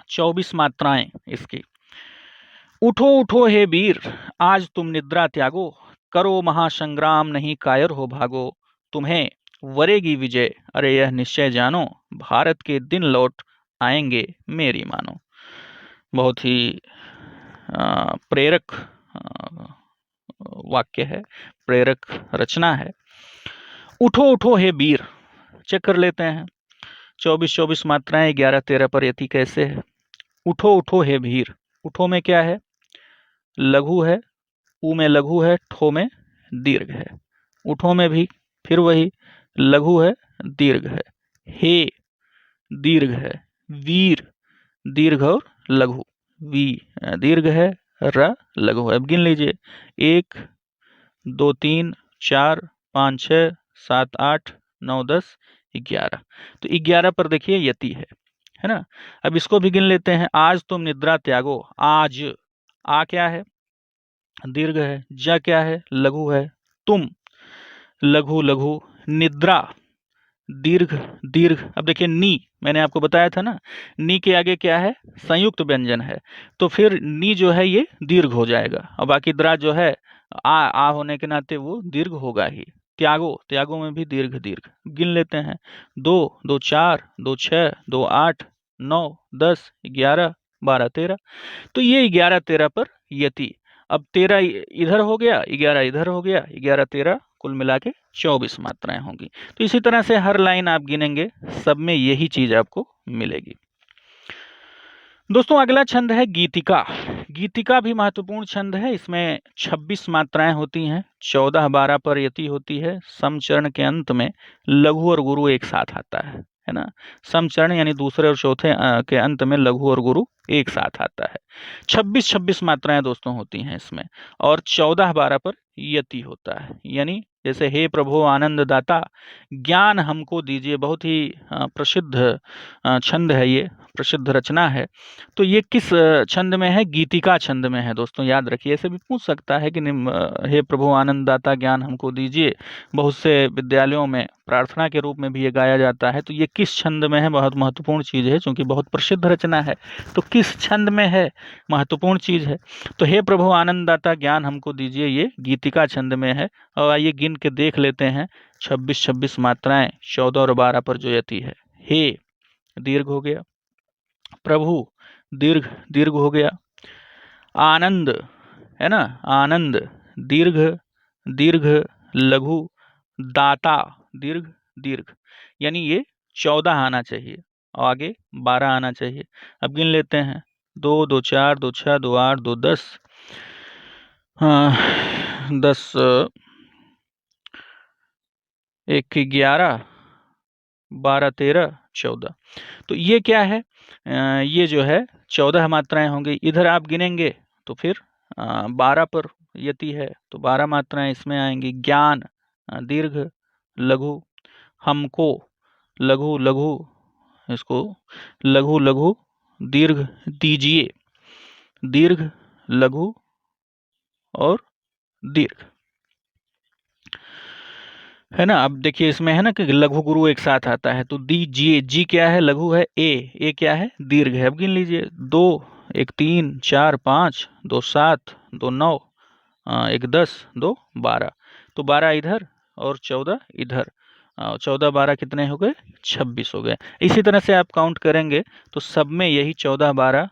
24 मात्राएं इसकी। उठो उठो हे वीर, आज तुम निद्रा त्यागो, करो महासंग्राम नहीं कायर हो भागो, तुम्हें वरेगी विजय, अरे यह निश्चय जानो, भारत के दिन लौट आएंगे मेरी मानो। बहुत ही प्रेरक वाक्य है, प्रेरक रचना है। उठो उठो हे वीर, चेक कर लेते हैं। 24 मात्राएं, 11-13 पर यति कैसे है। उठो उठो हे वीर, उठो में क्या है, लघु है, ऊ में लघु है, ठो में दीर्घ है। उठो में भी फिर वही लघु है, दीर्घ है। हे दीर्घ है, वीर दीर्घ और लघु, वी दीर्घ है, र लघु है। अब गिन लीजिए, 1 2 3 4 5 6 7 8 9 10 11। तो 11 पर देखिए यति है ना। अब इसको भी गिन लेते हैं। आज तुम निद्रा त्यागो, आज, आ क्या है, दीर्घ है, ज क्या है, लघु है, तुम, लघु लघु, निद्रा, दीर्घ दीर्घ। अब देखिए नी, मैंने आपको बताया था ना, नी के आगे क्या है, संयुक्त व्यंजन है, तो फिर नी जो है ये दीर्घ हो जाएगा, और बाकी द्रा जो है आ होने के नाते वो दीर्घ होगा ही। त्यागो, त्यागो में भी दीर्घ दीर्घ। गिन लेते हैं। 2 2 4 2 6 2 8 9 10 11 12 13। तो ये 11 13 पर यति। अब 13 इधर हो गया, 11 इधर हो गया, 11 13 कुल मिला के 24 मात्राएं होंगी। तो इसी तरह से हर लाइन आप गिनेंगे, सब में यही चीज आपको मिलेगी। दोस्तों अगला छंद है गीतिका। गीतिका भी महत्वपूर्ण छंद है। इसमें 26 मात्राएं होती हैं, 14 12 पर यति होती है। समचरण के अंत में लघु और गुरु एक साथ आता है ना। समचरण यानी दूसरे और चौथे के अंत में लघु और गुरु एक साथ आता है। 26 मात्राएं दोस्तों होती हैं इसमें, और 14 12 पर यति होता है। यानी जैसे हे प्रभु आनंद दाता ज्ञान हमको दीजिए, बहुत ही प्रसिद्ध छंद है ये, प्रसिद्ध रचना है। तो ये किस छंद में है, गीतिका छंद में है दोस्तों, याद रखिए। ऐसे भी पूछ सकता है कि हे प्रभु आनंददाता ज्ञान हमको दीजिए, बहुत से विद्यालयों में प्रार्थना के रूप में भी ये गाया जाता है। तो ये किस छंद में है, बहुत महत्वपूर्ण चीज है, क्योंकि बहुत प्रसिद्ध रचना है। तो किस छंद में है, महत्वपूर्ण चीज है। तो हे प्रभु आनंददाता ज्ञान हमको दीजिए, ये गीतिका छंद में है। और आइए गिन के देख लेते हैं। 26 मात्राएं, 14 और 12 पर जो यति है। हे दीर्घ हो गया, प्रभु दीर्घ दीर्घ हो गया, आनंद है ना, आनंद दीर्घ दीर्घ लघु, दाता दीर्घ दीर्घ। यानी ये 14 आना चाहिए और आगे 12 आना चाहिए। अब गिन लेते हैं। 2 2 4 2 6 2 8 2 10 10 1 11 12 13 14। तो ये क्या है, ये जो है 14 मात्राएं होंगी। इधर आप गिनेंगे तो फिर 12 पर यति है, तो 12 मात्राएं इसमें आएंगी। ज्ञान दीर्घ लघु, हमको लघु लघु, इसको लघु लघु, दीर्घ दीजिए दीर्घ लघु और दीर्घ, है ना। अब देखिए इसमें है ना कि लघु गुरु एक साथ आता है, तो दीजिए, जी क्या है, लघु है, ए क्या है, दीर्घ है। अब गिन लीजिए। 2 1 3 4 5 2 7 2 9 1 10 2 12। तो 12 इधर और 14 इधर, 14 12 कितने हो गए, 26 हो गए। इसी तरह से आप काउंट करेंगे तो सब में यही 14 12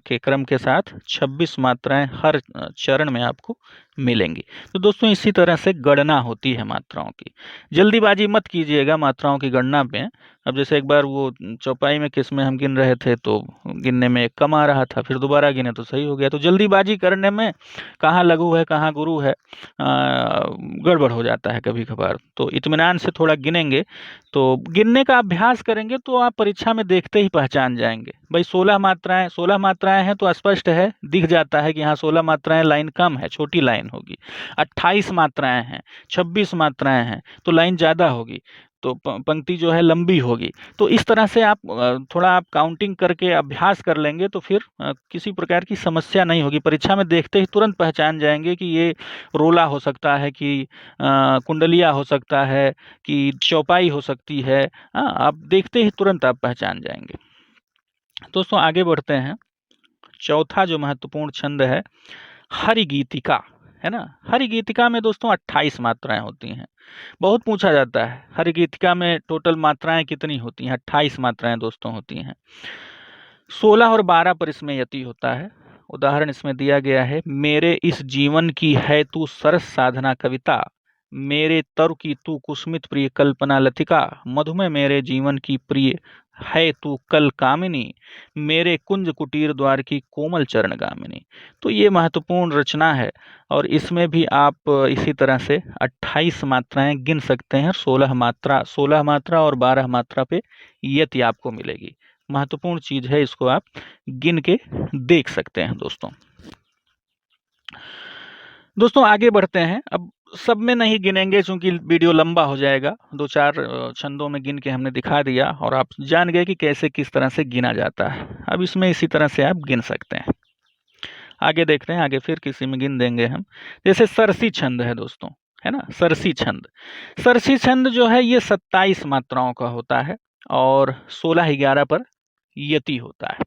के क्रम के साथ 26 मात्राएं हर चरण में आपको मिलेंगी। तो दोस्तों इसी तरह से गणना होती है मात्राओं की। जल्दीबाजी मत कीजिएगा मात्राओं की गणना में। अब जैसे एक बार वो चौपाई में किस में हम गिन रहे थे, तो गिनने में एक कम आ रहा था, फिर दोबारा गिने तो सही हो गया। तो जल्दीबाजी करने में कहाँ लघु है कहाँ गुरु है, गड़बड़ हो जाता है कभी कभार। तो इत्मीनान से थोड़ा गिनेंगे, तो गिनने का अभ्यास करेंगे तो आप परीक्षा में देखते ही पहचान जाएंगे। भाई 16 मात्राएं हैं तो स्पष्ट है, दिख जाता है कि हाँ 16 मात्राएं, लाइन कम है, छोटी लाइन होगी। 28 मात्राएं हैं, 26 मात्राएं हैं तो लाइन ज़्यादा होगी, तो पंक्ति जो है लंबी होगी। तो इस तरह से आप थोड़ा आप काउंटिंग करके अभ्यास कर लेंगे तो फिर किसी प्रकार की समस्या नहीं होगी। परीक्षा में देखते ही तुरंत पहचान जाएंगे कि ये रोला हो सकता है, कि कुंडलिया हो सकता है, कि चौपाई हो सकती है। आप देखते ही तुरंत आप पहचान जाएंगे। दोस्तों आगे बढ़ते हैं। चौथा जो महत्वपूर्ण छंद है, हरिगीतिका, है ना। हरिगीतिका में दोस्तों 28 मात्राएं होती हैं। बहुत पूछा जाता है हरिगीतिका में टोटल मात्राएं कितनी होती हैं। 28 मात्राएं दोस्तों होती हैं। 16 और 12 पर इसमें यति होता है। उदाहरण इसमें दिया गया है। मेरे इस जीवन की है तू सरस साधना कविता, मेरे तरु की तू कुसुमित प्रिय कल्पना लतिका, मधुमेह मेरे जीवन की प्रिय है तू कल कामिनी, मेरे कुंज कुटीर द्वार की कोमल चरण गामिनी। तो ये महत्वपूर्ण रचना है, और इसमें भी आप इसी तरह से 28 मात्राएं गिन सकते हैं। 16 मात्रा और 12 मात्रा पे यति आपको मिलेगी। महत्वपूर्ण चीज है, इसको आप गिन के देख सकते हैं दोस्तों। दोस्तों आगे बढ़ते हैं। अब सब में नहीं गिनेंगे क्योंकि वीडियो लंबा हो जाएगा। 2-4 छंदों में गिन के हमने दिखा दिया और आप जान गए कि कैसे किस तरह से गिना जाता है। अब इसमें इसी तरह से आप गिन सकते हैं। आगे देखते हैं, आगे फिर किसी में गिन देंगे हम। जैसे सरसी छंद है दोस्तों, है ना, सरसी छंद। सरसी छंद जो है ये 27 मात्राओं का होता है और 16-11 पर यति होता है।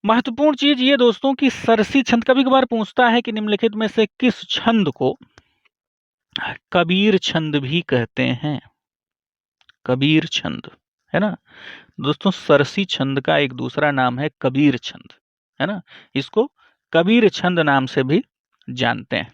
महत्वपूर्ण चीज ये दोस्तों कि सरसी छंद कभी कभार पूछता है कि निम्नलिखित में से किस छंद को कबीर छंद भी कहते हैं। कबीर छंद, है ना दोस्तों, सरसी छंद का एक दूसरा नाम है कबीर छंद, है ना। इसको कबीर छंद नाम से भी जानते हैं।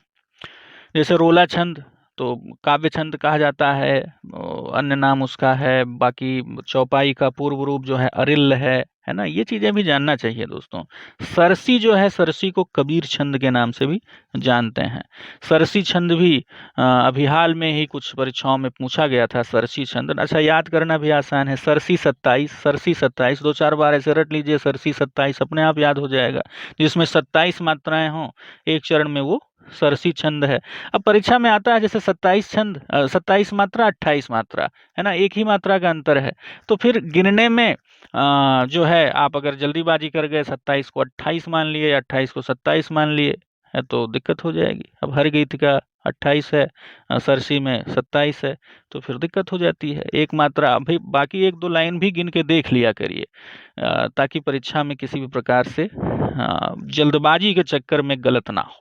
जैसे रोला छंद तो काव्य छंद कहा जाता है, अन्य नाम उसका है। बाकी चौपाई का पूर्व रूप जो है अरिल है ना। ये चीजें भी जानना चाहिए दोस्तों। सरसी जो है, सरसी को कबीर छंद के नाम से भी जानते हैं। सरसी छंद भी अभी हाल में ही कुछ परीक्षाओं में पूछा गया था, सरसी छंद। अच्छा, याद करना भी आसान है, सरसी 27, सरसी 27 2-4 बार ऐसे रट लीजिए, सरसी 27 अपने आप याद हो जाएगा। जिसमें 27 मात्राएं हों एक चरण में, वो सरसी छंद है। अब परीक्षा में आता है जैसे 27 छंद, 27 मात्रा 28 मात्रा, है ना, एक ही मात्रा का अंतर है। तो फिर गिनने में जो है, आप अगर जल्दीबाजी कर गए 27 को 28 मान लिए या 28 को 27 मान लिए है तो दिक्कत हो जाएगी। अब हर गीत का 28 है, सरसी में 27 है, तो फिर दिक्कत हो जाती है। एक मात्रा भाई, बाकी 1-2 लाइन भी गिन के देख लिया करिए, ताकि परीक्षा में किसी भी प्रकार से जल्दबाजी के चक्कर में गलत ना हो।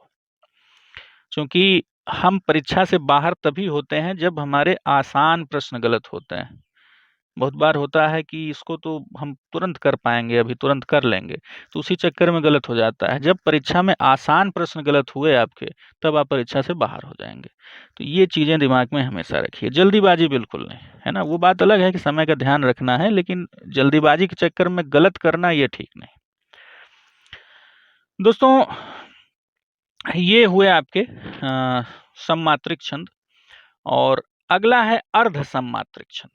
क्योंकि हम परीक्षा से बाहर तभी होते हैं जब हमारे आसान प्रश्न गलत होते हैं। बहुत बार होता है कि इसको तो हम तुरंत कर पाएंगे, अभी तुरंत कर लेंगे, तो उसी चक्कर में गलत हो जाता है। जब परीक्षा में आसान प्रश्न गलत हुए आपके, तब आप परीक्षा से बाहर हो जाएंगे। तो ये चीजें दिमाग में हमेशा रखिए। जल्दीबाजी बिल्कुल नहीं, है ना। वो बात अलग है कि समय का ध्यान रखना है, लेकिन जल्दीबाजी के चक्कर में गलत करना ये ठीक नहीं। दोस्तों, ये हुए आपके सममात्रिक छंद। और अगला है अर्ध सममात्रिक छंद।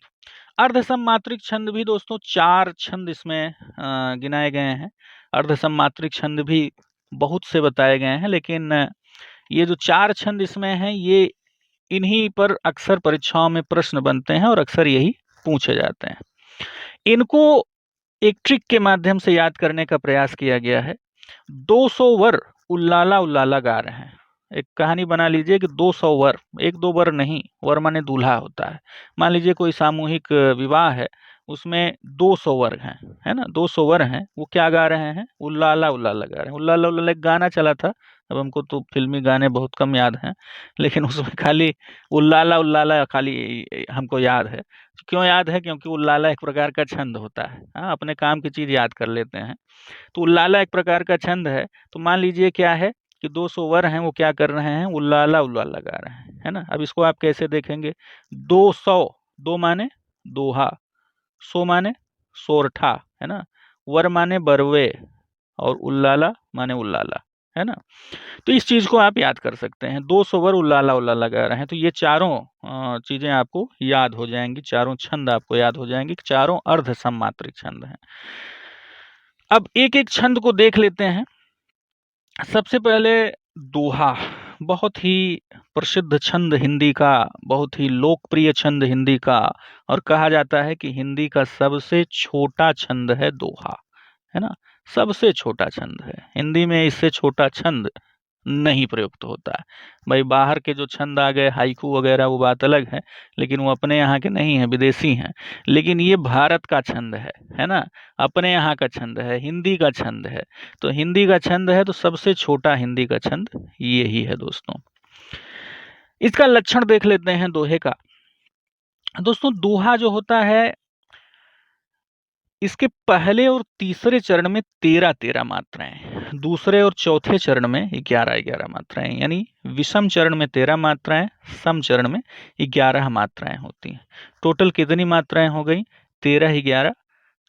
अर्ध सममात्रिक छंद भी दोस्तों 4 छंद इसमें गिनाए गए हैं। अर्ध सममात्रिक छंद भी बहुत से बताए गए हैं, लेकिन ये जो 4 छंद इसमें हैं, ये इन्हीं पर अक्सर परीक्षाओं में प्रश्न बनते हैं और अक्सर यही पूछे जाते हैं। इनको एक ट्रिक के माध्यम से याद करने का प्रयास किया गया है। 200 वर उल्लाला उल्लाला गा रहे हैं। एक कहानी बना लीजिए कि 200 वर, 1-2 वर नहीं, वर माने दूल्हा होता है। मान लीजिए कोई सामूहिक विवाह है, उसमें 200 वर हैं, है ना, 200 वर हैं। वो क्या गा रहे हैं? उल्लाला उल्लाला गा रहे हैं। उल्लाला उल्लाला एक गाना चला था। अब हमको तो फिल्मी गाने बहुत कम याद हैं, लेकिन उसमें खाली उल्लाला उल्लाला खाली हमको याद है। क्यों याद है? क्योंकि उल्लाला एक प्रकार का छंद होता है। हाँ, अपने काम की चीज याद कर लेते हैं। तो उल्लाला एक प्रकार का छंद है। तो मान लीजिए क्या है कि 200 वर हैं, वो क्या कर रहे हैं? उल्लाला उल्लाला गा रहे हैं, है ना। अब इसको आप कैसे देखेंगे? 200, 2 माने दोहा, सो माने सोरठा, है ना, वर माने बरवे, और उल्लाला माने उल्लाला, है ना। तो इस चीज को आप याद कर सकते हैं। 200 वर उल्लाला उल्लाला गा रहे हैं। तो ये चारों चीजें आपको याद हो जाएंगी, चारों छंद आपको याद हो जाएंगे, चारों अर्ध सममात्रिक छंद हैं। अब एक एक छंद को देख लेते हैं। सबसे पहले दोहा, बहुत ही प्रसिद्ध छंद हिंदी का, बहुत ही लोकप्रिय छंद हिंदी का, और कहा जाता है कि हिंदी का सबसे छोटा छंद है दोहा, है ना। सबसे छोटा छंद है हिंदी में, इससे छोटा छंद नहीं प्रयुक्त होता है। भाई बाहर के जो छंद आ गए, हाइकू वगैरह, वो बात अलग है, लेकिन वो अपने यहाँ के नहीं है, विदेशी हैं। लेकिन ये भारत का छंद है ना, अपने यहाँ का छंद है, हिंदी का छंद है। तो हिंदी का छंद है, तो सबसे छोटा हिंदी का छंद ये ही है दोस्तों। इसका लक्षण देख लेते हैं दोहे का। दोस्तों, दोहा जो होता है, इसके पहले और तीसरे चरण में 13-13 मात्राएं, दूसरे और चौथे चरण में 11-11 मात्राएं, यानी विषम चरण में 13 मात्राएं, सम चरण में 11 मात्राएं होती हैं। टोटल कितनी मात्राएं हो गई? 13-11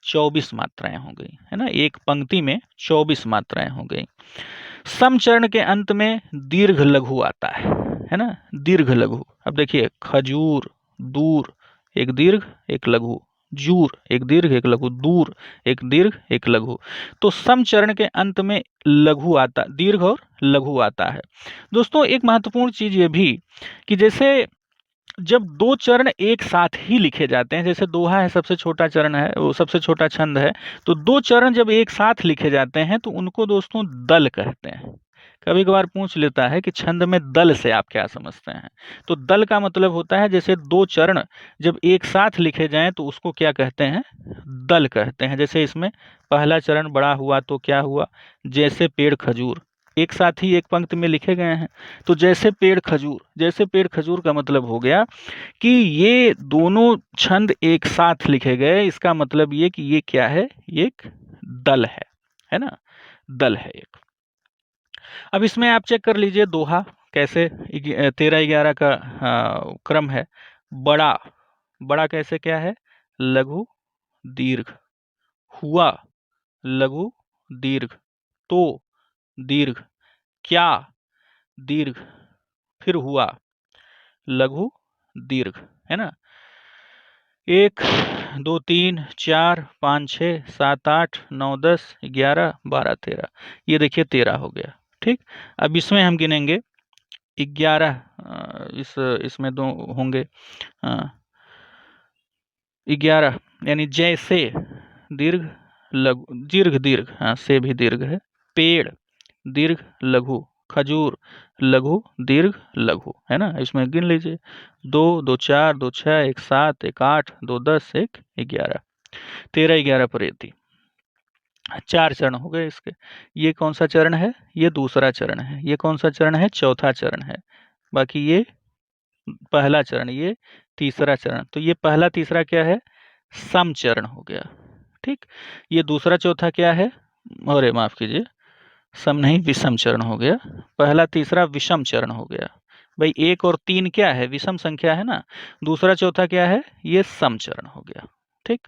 24 मात्राएं हो गई, है ना। एक पंक्ति में 24 मात्राएं हो गई। सम चरण के अंत में दीर्घ लघु आता है ना, दीर्घ लघु। अब देखिए, खजूर, दूर, एक दीर्घ एक लघु, जूर, एक दीर्घ एक लघु, दूर एक दीर्घ एक लघु। तो सम चरण के अंत में लघु आता, दीर्घ और लघु आता है। दोस्तों एक महत्वपूर्ण चीज ये भी कि जैसे जब दो चरण एक साथ ही लिखे जाते हैं, जैसे दोहा है सबसे छोटा चरण है, वो सबसे छोटा छंद है, तो दो चरण जब एक साथ लिखे जाते हैं तो उनको दोस्तों दल कहते हैं। कभी कभार पूछ लेता है कि छंद में दल से आप क्या समझते हैं, तो दल का मतलब होता है जैसे दो चरण जब एक साथ लिखे जाएं तो उसको क्या कहते हैं, दल कहते हैं। जैसे इसमें पहला चरण बड़ा हुआ तो क्या हुआ, जैसे पेड़ खजूर, एक साथ ही एक पंक्ति में लिखे गए हैं। तो जैसे पेड़ खजूर, जैसे पेड़ खजूर का मतलब हो गया कि ये दोनों छंद एक साथ लिखे गए, इसका मतलब ये कि ये क्या है, ये एक दल है ना, दल है एक। अब इसमें आप चेक कर लीजिए दोहा कैसे 13-11 का क्रम है। बड़ा, बड़ा कैसे क्या है, लघु दीर्घ, हुआ लघु दीर्घ, तो दीर्घ, क्या दीर्घ, फिर हुआ लघु दीर्घ, है ना। 1 2 3 4 5 6 7 8 9 10 11 12 13, ये देखिए 13 हो गया। ठीक, अब इसमें हम गिनेंगे 11, इसमें दो होंगे 11, यानी जैसे दीर्घ लघु, दीर्घ दीर्घ, हाँ से भी दीर्घ है, पेड़ दीर्घ लघु, खजूर लघु दीर्घ लघु, है ना। इसमें गिन लीजिए 2 2 4 2 6 1 7 1 8 2 10 1 11, 13-11 पर ये थी। 4 चरण हो गए इसके। ये कौन सा चरण है, ये दूसरा चरण है। ये कौन सा चरण है, चौथा चरण है। बाकी ये पहला चरण, ये तीसरा चरण। तो ये पहला तीसरा क्या है, सम चरण हो गया। ठीक, ये दूसरा चौथा क्या है, अरे माफ कीजिए, सम नहीं विषम चरण हो गया। पहला तीसरा विषम चरण हो गया। भाई 1 और 3 क्या है, विषम संख्या है ना। दूसरा चौथा क्या है, ये सम चरण हो गया। ठीक,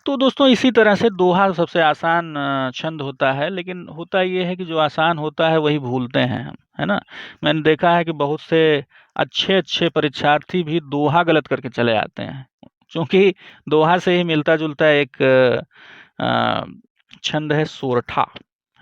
तो दोस्तों इसी तरह से दोहा सबसे आसान छंद होता है, लेकिन होता ये है कि जो आसान होता है वही भूलते हैं हम, है ना। मैंने देखा है कि बहुत से अच्छे अच्छे परीक्षार्थी भी दोहा गलत करके चले आते हैं, क्योंकि दोहा से ही मिलता जुलता एक छंद है सोरठा,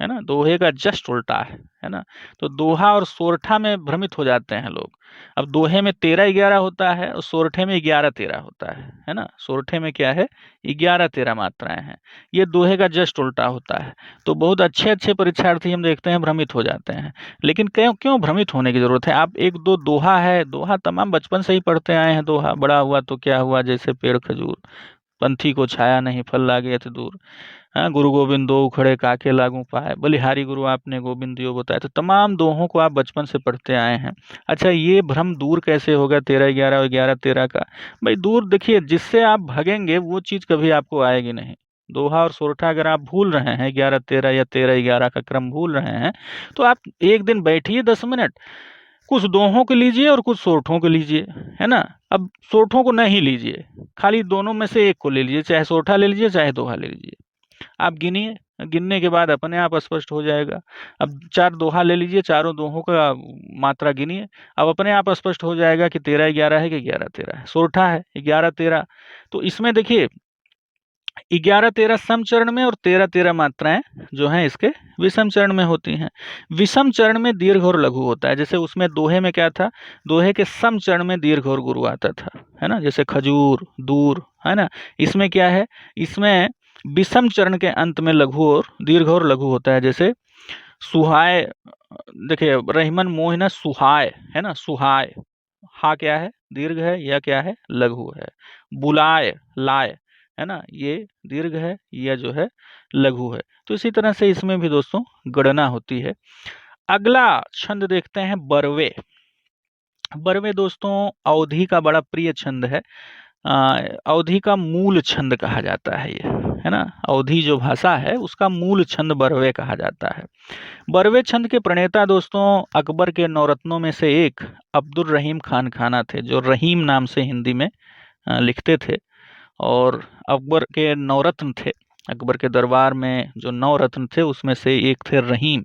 है ना। दोहे का जस्ट उल्टा है ना। तो दोहा और सोरठा में भ्रमित हो जाते हैं लोग। अब दोहे में 13-11 होता है और सोरठे में 11-13 होता है ना। सोरठे में क्या है, 11-13 मात्राएं हैं। ये दोहे का जस्ट उल्टा होता है। तो बहुत अच्छे अच्छे परीक्षार्थी हम देखते हैं भ्रमित हो जाते हैं। लेकिन क्यों क्यों भ्रमित होने की जरूरत है, आप एक दो दोहा है, दोहा तमाम बचपन से ही पढ़ते आए हैं। दोहा बड़ा हुआ तो क्या हुआ, जैसे पेड़ खजूर, पंथी को छाया नहीं फल लागे अति दूर, हाँ गुरु गोविंद दो उखड़े काके लागू पाए, बलिहारी गुरु आपने गोविंद दियो बताया। तो तमाम दोहों को आप बचपन से पढ़ते आए हैं। अच्छा, ये भ्रम दूर कैसे होगा 13-11 और 11-13 का। भाई दूर देखिए, जिससे आप भागेंगे वो चीज कभी आपको आएगी नहीं। दोहा और सोरठा अगर आप भूल रहे हैं, 11-13 या 13-11 का क्रम भूल रहे हैं, तो आप एक दिन बैठिए 10 मिनट, कुछ दोहों को लीजिए और कुछ सोरठों को लीजिए, है ना। अब सोरठों को नहीं लीजिए, खाली दोनों में से एक को ले लीजिए, चाहे सोरठा ले लीजिए चाहे दोहा ले लीजिए। आप गिनिए, गिनने के बाद अपने आप स्पष्ट हो जाएगा। अब 4 दोहा ले लीजिए, चारों दोहों का मात्रा गिनिए, अब अपने आप स्पष्ट हो जाएगा कि 13-11 है कि 11-13 है। सोरठा है 11-13, तो इसमें देखिए 11-13 सम चरण में और 13-13 मात्राएं जो हैं इसके विषम चरण में होती हैं। विषम चरण में दीर्घ और लघु होता है। जैसे उसमें दोहे में क्या था, दोहे के सम चरण में दीर्घ और गुरु आता था, है ना। जैसे खजूर, दूर, है ना। इसमें क्या है, इसमें विषम चरण के अंत में लघु और दीर्घ और लघु होता है। जैसे सुहाय, देखिए रहीमन मोहिना सुहाय, है ना। सुहाय, हा क्या है, दीर्घ है, या क्या है, लघु है। बुलाए, लाए, है ना, ये दीर्घ है, यह जो है लघु है। तो इसी तरह से इसमें भी दोस्तों गणना होती है। अगला छंद देखते हैं बरवे। बरवे दोस्तों अवधि का बड़ा प्रिय छंद है। अवधि का मूल छंद कहा जाता है ये, है ना। अवधि जो भाषा है उसका मूल छंद बरवे कहा जाता है। बरवे छंद के प्रणेता दोस्तों अकबर के नौरत्नों में से एक अब्दुल रहीम खान खाना थे, जो रहीम नाम से हिंदी में लिखते थे। और अकबर के नवरत्न थे, अकबर के दरबार में जो नवरत्न थे उसमें से एक थे रहीम।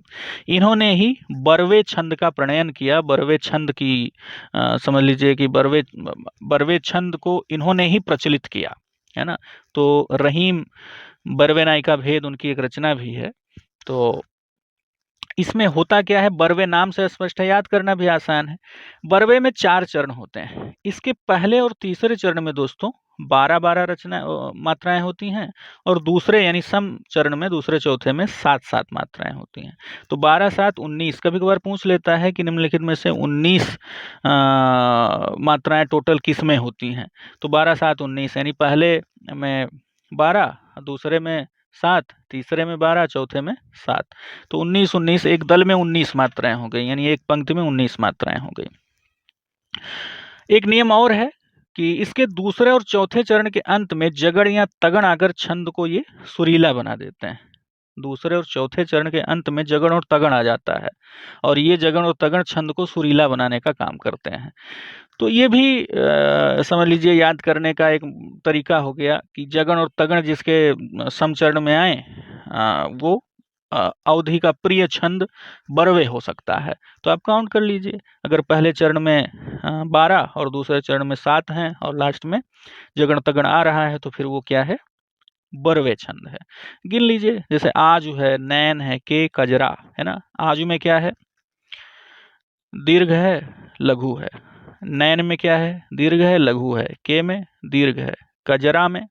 इन्होंने ही बरवे छंद का प्रणयन किया। बरवे छंद की समझ लीजिए कि बरवे छंद को इन्होंने ही प्रचलित किया। है ना। तो रहीम बरवे नाई का भेद उनकी एक रचना भी है। तो इसमें होता क्या है, बरवे नाम से स्पष्ट है, याद करना भी आसान है। बरवे में 4 चरण होते हैं। इसके पहले और तीसरे चरण में दोस्तों 12-12 मात्राएं होती हैं, और दूसरे यानी सम चरण में दूसरे चौथे में 7-7 मात्राएं होती हैं। तो 12-7-19, कभी कभार पूछ लेता है कि निम्नलिखित में से 19 मात्राएं टोटल किस में होती हैं। तो 12-7-19 यानी पहले में 12, दूसरे में 7, तीसरे में 12, चौथे में 7। तो 19-19 एक दल में 19 मात्राएं हो गई, यानी एक पंक्ति में 19 मात्राएं हो गई। एक नियम और है कि इसके दूसरे और चौथे चरण के अंत में जगड़ या तगड़ आकर छंद को ये सुरीला बना देते हैं। दूसरे और चौथे चरण के अंत में जगड़ और तगड़ आ जाता है, और ये जगड़ और तगड़ छंद को सुरीला बनाने का काम करते हैं। तो ये भी समझ लीजिए याद करने का एक तरीका हो गया कि जगड़ और तगड़ जिसके समचरण में आए वो अवधि का प्रिय छंद बरवे हो सकता है। तो आप काउंट कर लीजिए, अगर पहले चरण में 12 और दूसरे चरण में 7 हैं और लास्ट में जगड़ तगड़ आ रहा है, तो फिर वो क्या है, बरवे छंद है। गिन लीजिए, जैसे आजू है, नैन है, के कजरा, है ना। आजू में क्या है, दीर्घ है, लघु है। नैन में क्या है, दीर्घ है, लघु है। के में दीर्घ है। कजरा में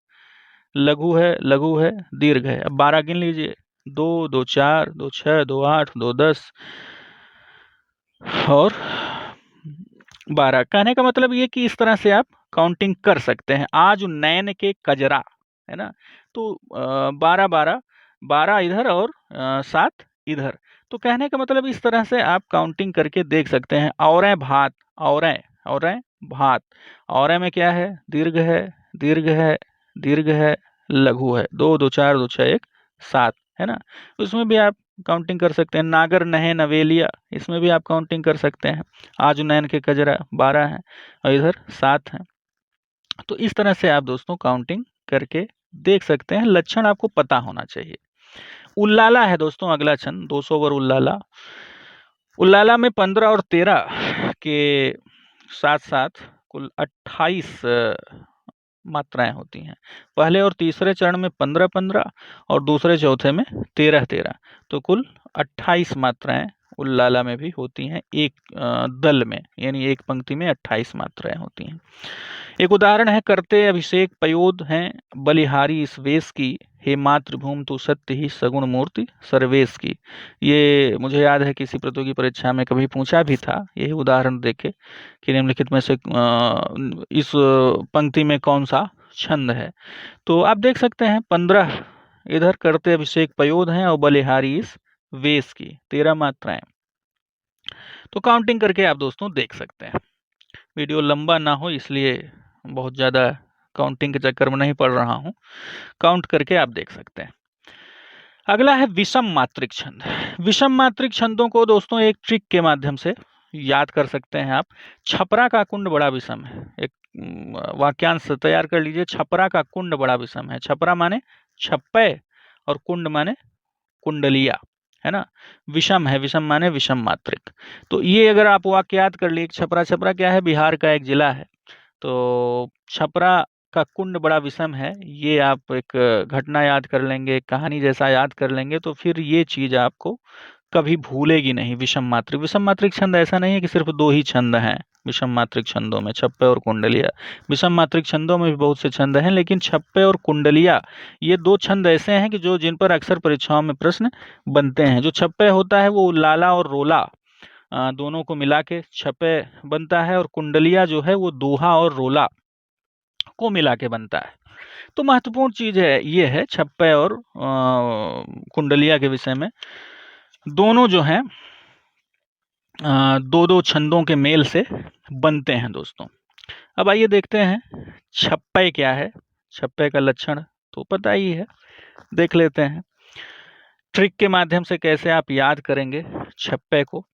लघु है, लघु है, दीर्घ है। अब 12 गिन लीजिए, 2, 2 4, 2 6, 2 8, 2 10 और 12। कहने का मतलब ये कि इस तरह से आप काउंटिंग कर सकते हैं। आज नैन के कजरा, है ना। तो 12 12, 12 इधर और 7 इधर। तो कहने का मतलब इस तरह से आप काउंटिंग करके देख सकते हैं। औरें भात, औरें औरें भात, औरें में क्या है, दीर्घ है, दीर्घ है, दीर्घ है, लघु है। 2 2 4 2 6 1 7, है ना। उसमें भी आप काउंटिंग कर सकते हैं। नागर नहे नवेलिया, इसमें भी आप काउंटिंग कर सकते हैं। आज नैन के कजरा 12 है और इधर 7 है। तो इस तरह से आप दोस्तों काउंटिंग करके देख सकते हैं। लक्षण आपको पता होना चाहिए। उल्लाला है दोस्तों अगला छंद, 200 ओवर उल्लाला। उल्लाला में 15 और 13 के साथ साथ कुल 28 मात्राएं होती हैं। पहले और तीसरे चरण में 15-15 और दूसरे चौथे में 13-13। तो कुल 28 मात्राएं उल्लाला में भी होती हैं, एक दल में, यानी एक पंक्ति में 28 मात्राएं होती हैं। एक उदाहरण है, करते अभिषेक पयोद हैं बलिहारी इस वेश की, हे मातृभूमि तू सत्य ही सगुण मूर्ति सर्वेश की। ये मुझे याद है किसी प्रतियोगी परीक्षा में कभी पूछा भी था। यही उदाहरण देखे कि निम्नलिखित में से इस पंक्ति में कौन सा छंद है। तो आप देख सकते हैं 15 इधर करते अभिषेक पयोद हैं और बलिहारी इस वेश की, 13 मात्राएं। तो काउंटिंग करके आप दोस्तों देख सकते हैं। वीडियो लंबा ना हो इसलिए बहुत ज़्यादा काउंटिंग के चक्कर में नहीं पड़ रहा हूं, काउंट करके आप देख सकते हैं। अगला है विषम मात्रिक छंद। विषम मात्रिक छंदों को दोस्तों एक ट्रिक के माध्यम से याद कर सकते हैं आप। छपरा का कुंड बड़ा विषम है। एक वाक्यांश तैयार कर लीजिए, छपरा का कुंड बड़ा विषम है। छपरा माने छप्पे और कुंड माने कुंडलिया, है ना। विषम है, विषम माने विषम मात्रिक। तो ये अगर आप वाक्य याद कर लिए, छपरा, छपरा क्या है, बिहार का एक जिला है। तो छपरा का कुंड बड़ा विषम है, ये आप एक घटना याद कर लेंगे, एक कहानी जैसा याद कर लेंगे, तो फिर ये चीज आपको कभी भूलेगी नहीं। विषम मात्रिक, विषम मात्रिक छंद ऐसा नहीं है कि सिर्फ 2 ही छंद हैं विषम मात्रिक छंदों में, छप्पे और कुंडलिया। विषम मात्रिक छंदों में भी बहुत से छंद हैं, लेकिन छप्पे और कुंडलिया ये 2 छंद ऐसे हैं कि जो जिन पर अक्सर परीक्षाओं में प्रश्न बनते हैं। जो छप्पे होता है वो लाला और रोला दोनों को मिला के छप्पे बनता है, और कुंडलिया जो है वो दोहा और रोला को मिला के बनता है। तो महत्वपूर्ण चीज है ये है छप्पे और कुंडलिया के विषय में, दोनों जो हैं 2-2 छंदों के मेल से बनते हैं दोस्तों। अब आइए देखते हैं छप्पे क्या है। छप्पे का लक्षण तो पता ही है, देख लेते हैं ट्रिक के माध्यम से कैसे आप याद करेंगे छप्पे को।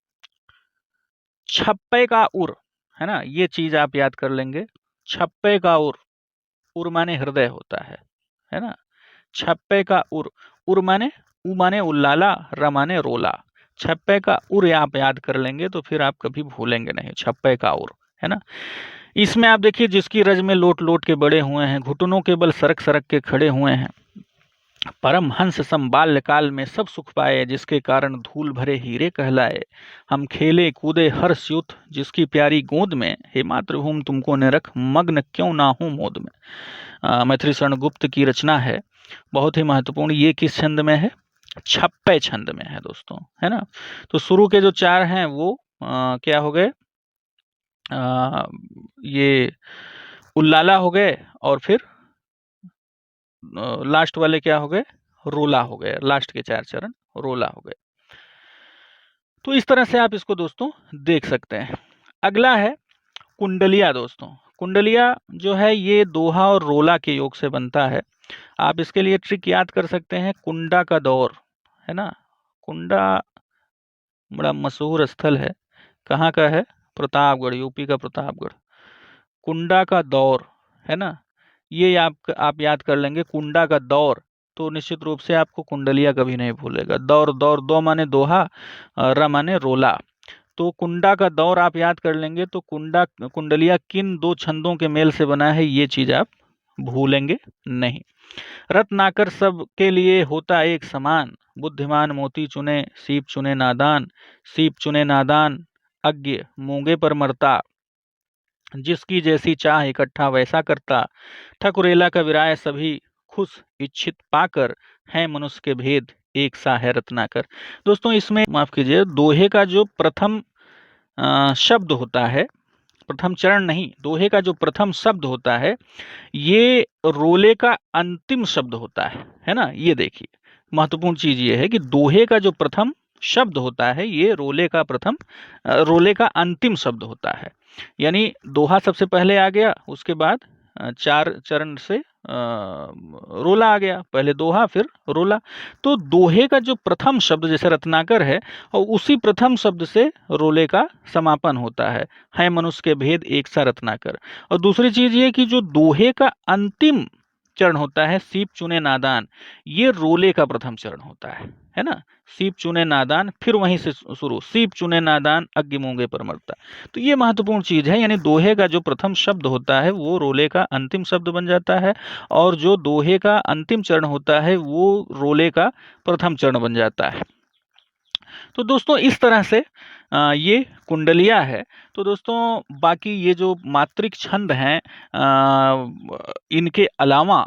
छप्पे का उर, है ना, ये चीज आप याद कर लेंगे। छप्पे का उर माने हृदय होता है ना। छप्पे का उर माने उ माने उल्लाला, र माने रोला। छप्पे का उर आप याद कर लेंगे तो फिर आप कभी भूलेंगे नहीं, छप्पे का उर, है ना। इसमें आप देखिए, जिसकी रज में लोट लोट के बड़े हुए हैं, घुटनों के बल सरक सरक के खड़े हुए हैं, परमहंस सम बाल्यकाल में सब सुख पाए, जिसके कारण धूल भरे हीरे कहलाए। हम खेले कूदे हर्ष युत, जिसकी प्यारी गोद में, हे मातृभूमि तुमको निरख, मग्न क्यों ना हूं मोद में। मैथिली शरण गुप्त की रचना है, बहुत ही महत्वपूर्ण। ये किस छंद में है? छप्पे छंद में है दोस्तों, है ना। तो शुरू के जो चार हैं वो क्या हो गए? ये उल्लाला हो गए, और फिर लास्ट वाले क्या हो गए? रोला हो गए। लास्ट के चार चरण रोला हो गए। तो इस तरह से आप इसको दोस्तों देख सकते हैं। अगला है कुंडलिया दोस्तों। कुंडलिया जो है ये दोहा और रोला के योग से बनता है। आप इसके लिए ट्रिक याद कर सकते हैं, कुंडा का दौर, है ना। कुंडा बड़ा मशहूर स्थल है, कहाँ का है? प्रतापगढ़, यूपी का प्रतापगढ़। कुंडा का दौर, है ना, ये आप याद कर लेंगे। कुंडा का दौर, तो निश्चित रूप से आपको कुंडलिया कभी नहीं भूलेगा। दौर दौर, दो माने दोहा, र माने रोला। तो कुंडा का दौर आप याद कर लेंगे तो कुंडलिया किन दो छंदों के मेल से बना है, ये चीज आप भूलेंगे नहीं। रत्नाकर सब के लिए होता एक समान, बुद्धिमान मोती चुने सीप चुने नादान, सीप चुने नादान अज्ञ मूंगे पर मरता, जिसकी जैसी चाह इकट्ठा वैसा करता, ठकुरेला का विराय सभी खुश इच्छित पाकर, है मनुष्य के भेद एक सा है रत्नाकर। दोस्तों इसमें माफ कीजिए, दोहे का जो प्रथम शब्द होता है, प्रथम चरण नहीं, दोहे का जो प्रथम शब्द होता है, ये रोले का अंतिम शब्द होता है ना। ये देखिए, महत्वपूर्ण चीज ये है कि दोहे का जो प्रथम शब्द होता है, ये रोले का अंतिम शब्द होता है। यानी दोहा सबसे पहले आ गया, उसके बाद चार चरण से रोला आ गया, पहले दोहा फिर रोला। तो दोहे का जो प्रथम शब्द जैसे रत्नाकर है, और उसी प्रथम शब्द से रोले का समापन होता है मनुष्य के भेद एक सा रत्नाकर। और दूसरी चीज ये कि जो दोहे का अंतिम चरण होता है, सीप चुने नादान, ये रोले का प्रथम चरण होता है ना। सीप चुने नादान, फिर वहीं से शुरू, सीप चुने नादान अग्नि मूंगे पर मरता। तो ये महत्वपूर्ण चीज है, यानी दोहे का जो प्रथम शब्द होता है वो रोले का अंतिम शब्द बन जाता है, और जो दोहे का अंतिम चरण होता है वो रोले का प्रथम चरण बन जाता है। तो दोस्तों इस तरह से ये कुंडलिया है। तो दोस्तों बाकी ये जो मात्रिक छंद हैं, इनके अलावा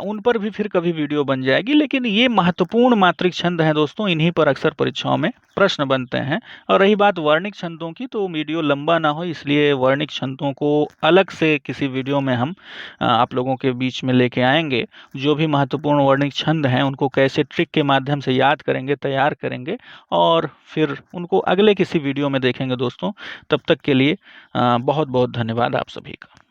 उन पर भी फिर कभी वीडियो बन जाएगी, लेकिन ये महत्वपूर्ण मात्रिक छंद हैं दोस्तों, इन्हीं पर अक्सर परीक्षाओं में प्रश्न बनते हैं। और रही बात वर्णिक छंदों की, तो वीडियो लंबा ना हो इसलिए वर्णिक छंदों को अलग से किसी वीडियो में हम आप लोगों के बीच में लेके आएंगे। जो भी महत्वपूर्ण वर्णिक छंद हैं उनको कैसे ट्रिक के माध्यम से याद करेंगे, तैयार करेंगे, और फिर उनको अगले किसी वीडियो में देखेंगे दोस्तों। तब तक के लिए बहुत बहुत धन्यवाद आप सभी का।